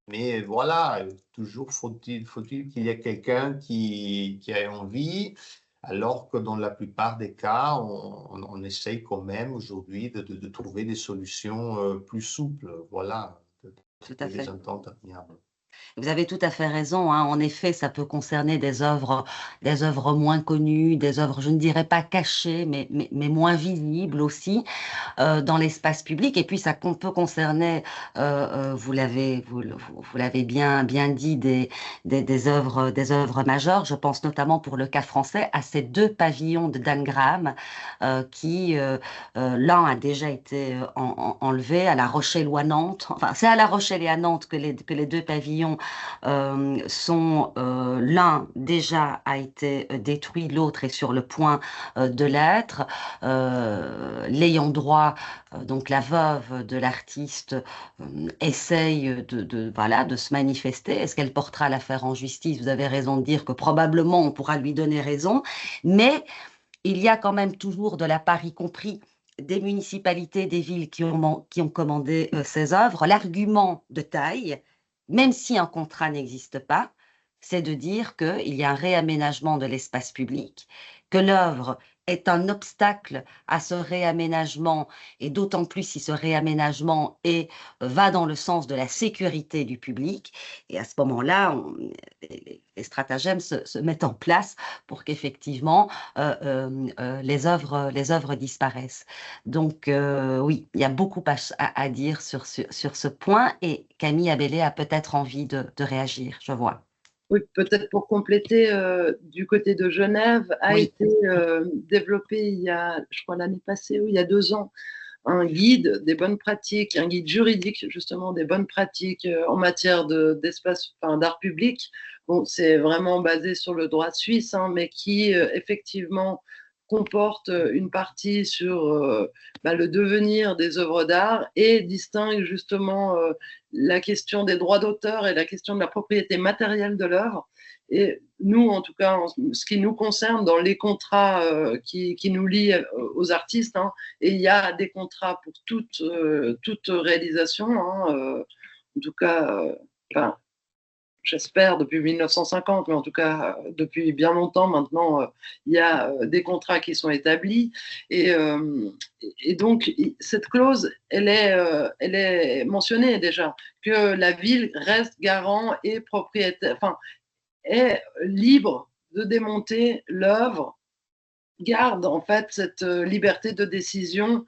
Mais voilà, toujours faut-il qu'il y ait quelqu'un qui ait envie, alors que dans la plupart des cas, on essaye quand même aujourd'hui de trouver des solutions plus souples, voilà, Tout à des fait. ententes amiables. Vous avez tout à fait raison, hein. En effet, ça peut concerner des œuvres moins connues, des œuvres, je ne dirais pas cachées, mais moins visibles aussi dans l'espace public. Et puis, ça peut concerner, vous l'avez bien dit, des œuvres majeures. Je pense notamment pour le cas français à ces 2 pavillons de Dan Graham l'un a déjà été enlevé à La Rochelle ou à Nantes. Enfin, c'est à La Rochelle et à Nantes que les 2 pavillons l'un déjà a été détruit, l'autre est sur le point de l'être. L'ayant droit, donc la veuve de l'artiste, essaye voilà, de se manifester. Est-ce qu'elle portera l'affaire en justice? Vous avez raison de dire que probablement on pourra lui donner raison, mais il y a quand même toujours de la part, y compris des municipalités, des villes qui ont commandé ces œuvres, l'argument de taille, même si un contrat n'existe pas, c'est de dire qu'il y a un réaménagement de l'espace public, que l'œuvre est un obstacle à ce réaménagement, et d'autant plus si ce réaménagement va dans le sens de la sécurité du public. Et à ce moment-là, les stratagèmes se mettent en place pour qu'effectivement les œuvres disparaissent. Donc oui, il y a beaucoup à dire sur ce point, et Camille Abellé a peut-être envie de réagir, je vois. Oui, peut-être pour compléter, du côté de Genève, a Oui, été développé il y a, je crois, l'année passée, ou il y a 2 ans, un guide des bonnes pratiques, un guide juridique justement des bonnes pratiques en matière d'espace, enfin, d'art public. Bon, c'est vraiment basé sur le droit suisse, hein, mais qui effectivement comporte une partie sur le devenir des œuvres d'art et distingue justement la question des droits d'auteur et la question de la propriété matérielle de l'œuvre. Et nous, en tout cas, en ce qui nous concerne, dans les contrats qui nous lient aux artistes, hein, et il y a des contrats pour toute réalisation, hein, en tout cas, j'espère depuis 1950, mais en tout cas depuis bien longtemps maintenant, il y a des contrats qui sont établis. Et donc, cette clause, elle est mentionnée déjà, que la ville reste garant et propriétaire, enfin, est libre de démonter l'œuvre, garde en fait cette liberté de décision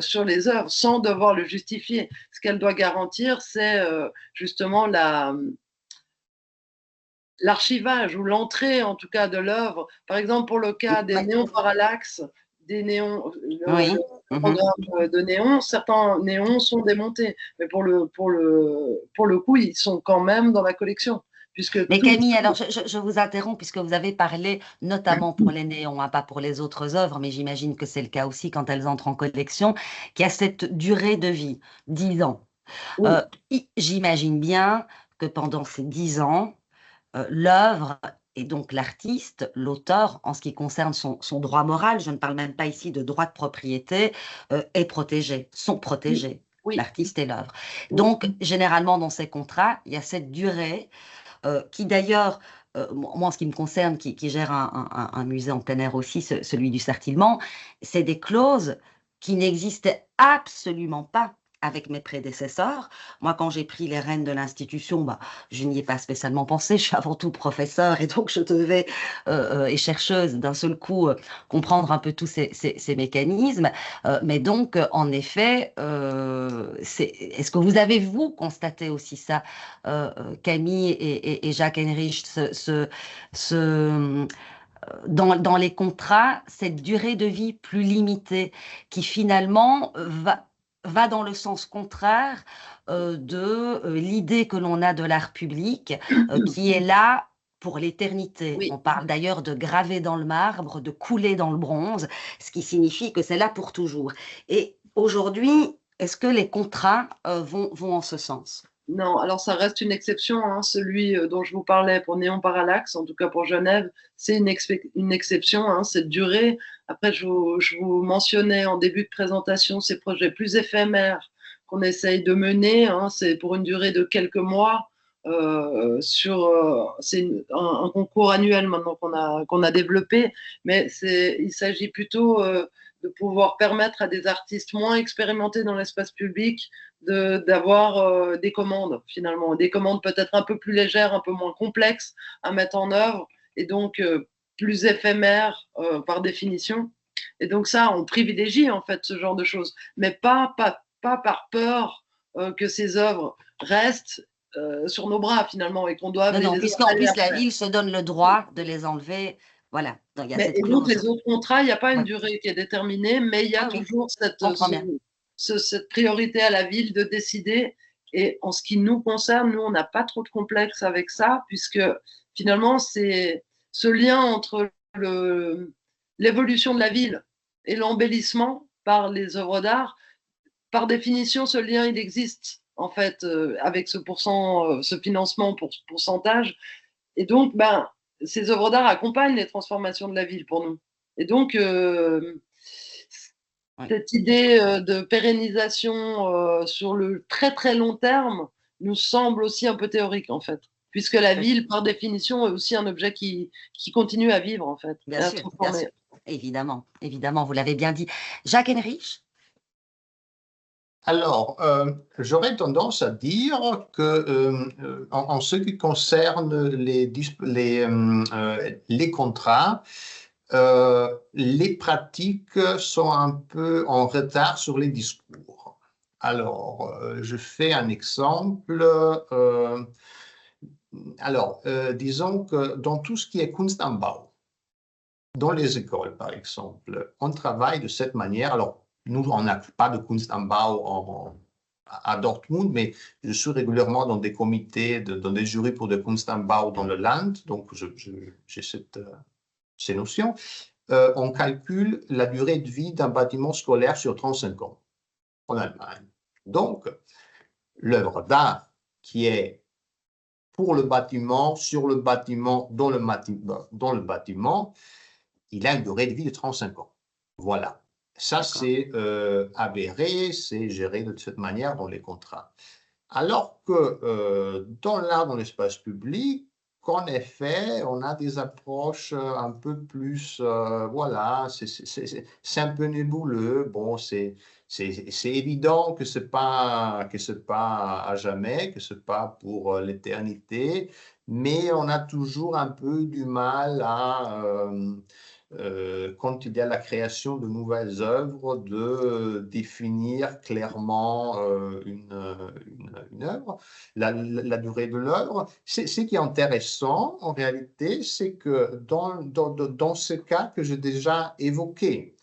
sur les œuvres sans devoir le justifier. Ce qu'elle doit garantir, c'est justement l'archivage ou l'entrée en tout cas de l'œuvre. Par exemple, pour le cas des néons parallaxes, des néons, Oui. le programme de néons, certains néons sont démontés, mais pour le coup, ils sont quand même dans la collection. Mais Camille, alors je vous interromps puisque vous avez parlé notamment pour les néons, hein, pas pour les autres œuvres, mais j'imagine que c'est le cas aussi quand elles entrent en collection, qu'il y a cette durée de vie, 10 ans. Oui. J'imagine bien que pendant ces 10 ans, l'œuvre et donc l'artiste, l'auteur, en ce qui concerne son droit moral, je ne parle même pas ici de droit de propriété, est protégé, sont protégés, oui. L'artiste et l'œuvre. Donc, généralement, dans ces contrats, il y a cette durée qui d'ailleurs, moi en ce qui me concerne, qui gère un musée en plein air aussi, celui du Sartillement, c'est des clauses qui n'existaient absolument pas avec mes prédécesseurs. Moi, quand j'ai pris les rênes de l'institution, je n'y ai pas spécialement pensé. Je suis avant tout professeure et donc je devais, et chercheuse, d'un seul coup, comprendre un peu tous ces mécanismes. Mais donc, en effet, est-ce que vous avez, vous, constaté aussi ça, Camille et Jacques Henrich, dans les contrats, cette durée de vie plus limitée qui finalement va dans le sens contraire de l'idée que l'on a de l'art public qui est là pour l'éternité. Oui. On parle d'ailleurs de graver dans le marbre, de couler dans le bronze, ce qui signifie que c'est là pour toujours. Et aujourd'hui, est-ce que les contrats vont en ce sens ? Non, alors ça reste une exception, hein, celui dont je vous parlais pour Néon Parallaxe, en tout cas pour Genève, c'est une exception, hein, cette durée. Après, je vous mentionnais en début de présentation ces projets plus éphémères qu'on essaye de mener, hein, c'est pour une durée de quelques mois. C'est un concours annuel maintenant qu'on a développé, mais il s'agit plutôt de pouvoir permettre à des artistes moins expérimentés dans l'espace public d'avoir des commandes, finalement, des commandes peut-être un peu plus légères, un peu moins complexes à mettre en œuvre, et donc plus éphémères par définition. Et donc ça, on privilégie en fait ce genre de choses, mais pas par peur que ces œuvres restent sur nos bras finalement et qu'on doive non, puisqu'en plus la ville se donne le droit de les enlever. Voilà. Donc, il y a cette clause. Donc les autres contrats, il n'y a pas une durée qui est déterminée, mais il y a toujours cette priorité à la ville de décider. Et en ce qui nous concerne, nous, on n'a pas trop de complexe avec ça, puisque finalement, c'est ce lien entre l'évolution de la ville et l'embellissement par les œuvres d'art. Par définition, ce lien, il existe, en fait, avec ce financement pour pourcentage. Et donc, ces œuvres d'art accompagnent les transformations de la ville pour nous. Et donc, cette idée de pérennisation sur le très très long terme nous semble aussi un peu théorique en fait, puisque la ville, par définition, est aussi un objet qui continue à vivre en fait. Bien sûr. Évidemment, vous l'avez bien dit. Jacques Henrich ? Alors, j'aurais tendance à dire que en ce qui concerne les contrats, les pratiques sont un peu en retard sur les discours. Alors, je fais un exemple. Disons que dans tout ce qui est Kunst am Bau, dans les écoles, par exemple, on travaille de cette manière. Alors, nous, on n'a pas de Kunst am Bau à Dortmund, mais je suis régulièrement dans des comités, dans des jurys pour de Kunst am Bau dans le Land, donc j'ai ces notions. on calcule la durée de vie d'un bâtiment scolaire sur 35 ans en Allemagne. Donc, l'œuvre d'art qui est pour le bâtiment, sur le bâtiment, dans le bâtiment, il a une durée de vie de 35 ans. Voilà. Ça, c'est avéré, c'est géré de cette manière dans les contrats. Alors que dans l'art, dans l'espace public, qu'en effet, on a des approches un peu plus, voilà, c'est un peu nébuleux. Bon, c'est évident que c'est pas à jamais, que c'est pas pour l'éternité, mais on a toujours un peu du mal à quand il y a la création de nouvelles œuvres, de définir clairement une œuvre, la durée de l'œuvre. Ce qui est intéressant, en réalité, c'est que dans ce cas que j'ai déjà évoqué,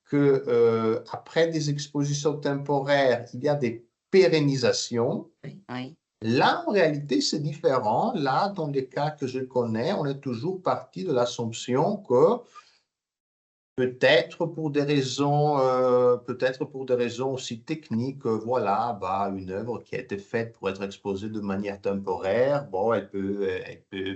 que après des expositions temporaires, il y a des pérennisations. Oui. Là, en réalité, c'est différent. Là, dans les cas que je connais, on est toujours parti de l'assumption que peut-être pour des raisons aussi techniques, voilà, bah, une œuvre qui a été faite pour être exposée de manière temporaire, bon, elle peut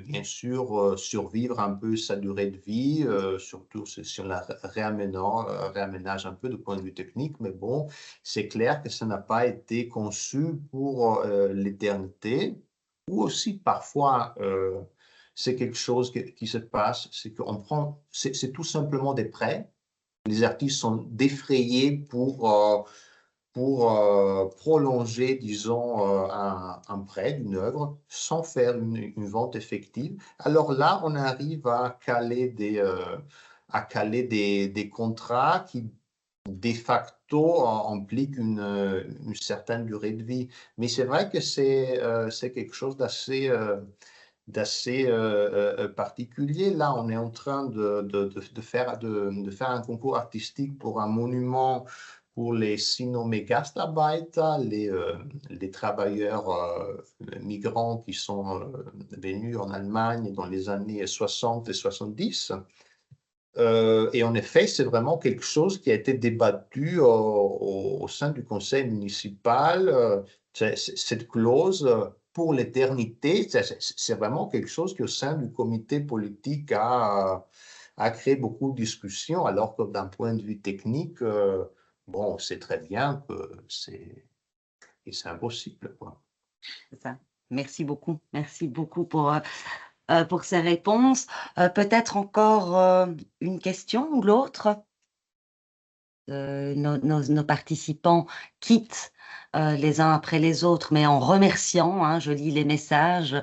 bien sûr survivre un peu sa durée de vie, surtout si on la réaménage un peu de point de vue technique, mais bon, c'est clair que ça n'a pas été conçu pour l'éternité, ou aussi parfois c'est quelque chose qui se passe, c'est qu'on prend, c'est tout simplement des prêts. Les artistes sont défrayés pour prolonger, disons, un prêt d'une œuvre sans faire une vente effective. Alors là, on arrive à caler des contrats qui, de facto, impliquent une certaine durée de vie. Mais c'est vrai que c'est quelque chose d'assez particulier. Là, on est en train de faire un concours artistique pour un monument pour les Sinome Gastarbeiter, les travailleurs migrants qui sont venus en Allemagne dans les années 60 et 70. Et en effet, c'est vraiment quelque chose qui a été débattu au sein du conseil municipal. Cette clause pour l'éternité, c'est vraiment quelque chose qui, au sein du comité politique, a créé beaucoup de discussions, alors que d'un point de vue technique, bon, on sait très bien que c'est impossible, quoi. C'est ça. Merci beaucoup pour ces réponses. Peut-être encore une question ou l'autre. Nos participants quittent les uns après les autres, mais en remerciant, hein, je lis les messages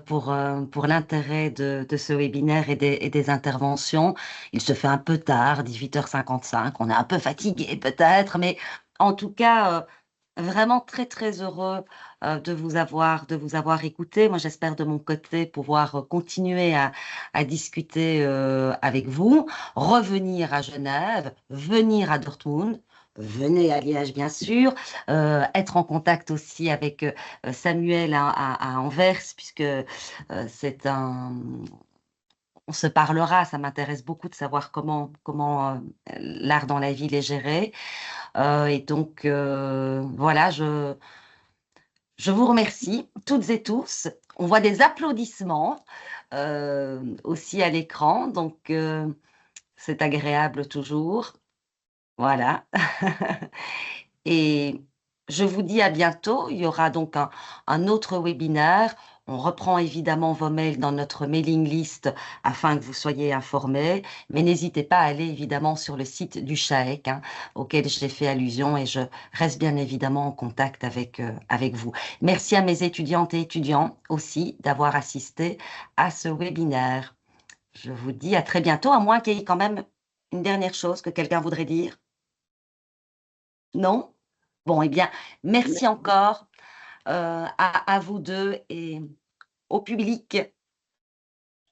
pour l'intérêt de ce webinaire et des interventions. Il se fait un peu tard, 18h55, on est un peu fatigué peut-être, mais en tout cas, vraiment très très heureux de vous avoir écouté. Moi, j'espère de mon côté pouvoir continuer à discuter avec vous, revenir à Genève, venir à Dortmund. Venez à Liège, bien sûr, être en contact aussi avec Samuel à Anvers, puisque c'est on se parlera. Ça m'intéresse beaucoup de savoir comment l'art dans la ville est géré. Et donc, voilà, je vous remercie toutes et tous. On voit des applaudissements aussi à l'écran, donc c'est agréable toujours. Voilà. Et je vous dis à bientôt. Il y aura donc un autre webinaire. On reprend évidemment vos mails dans notre mailing list afin que vous soyez informés. Mais n'hésitez pas à aller évidemment sur le site du CHAEC, hein, auquel j'ai fait allusion, et je reste bien évidemment en contact avec vous. Merci à mes étudiantes et étudiants aussi d'avoir assisté à ce webinaire. Je vous dis à très bientôt, à moins qu'il y ait quand même une dernière chose que quelqu'un voudrait dire. Non? Bon, eh bien, merci encore à vous deux et au public.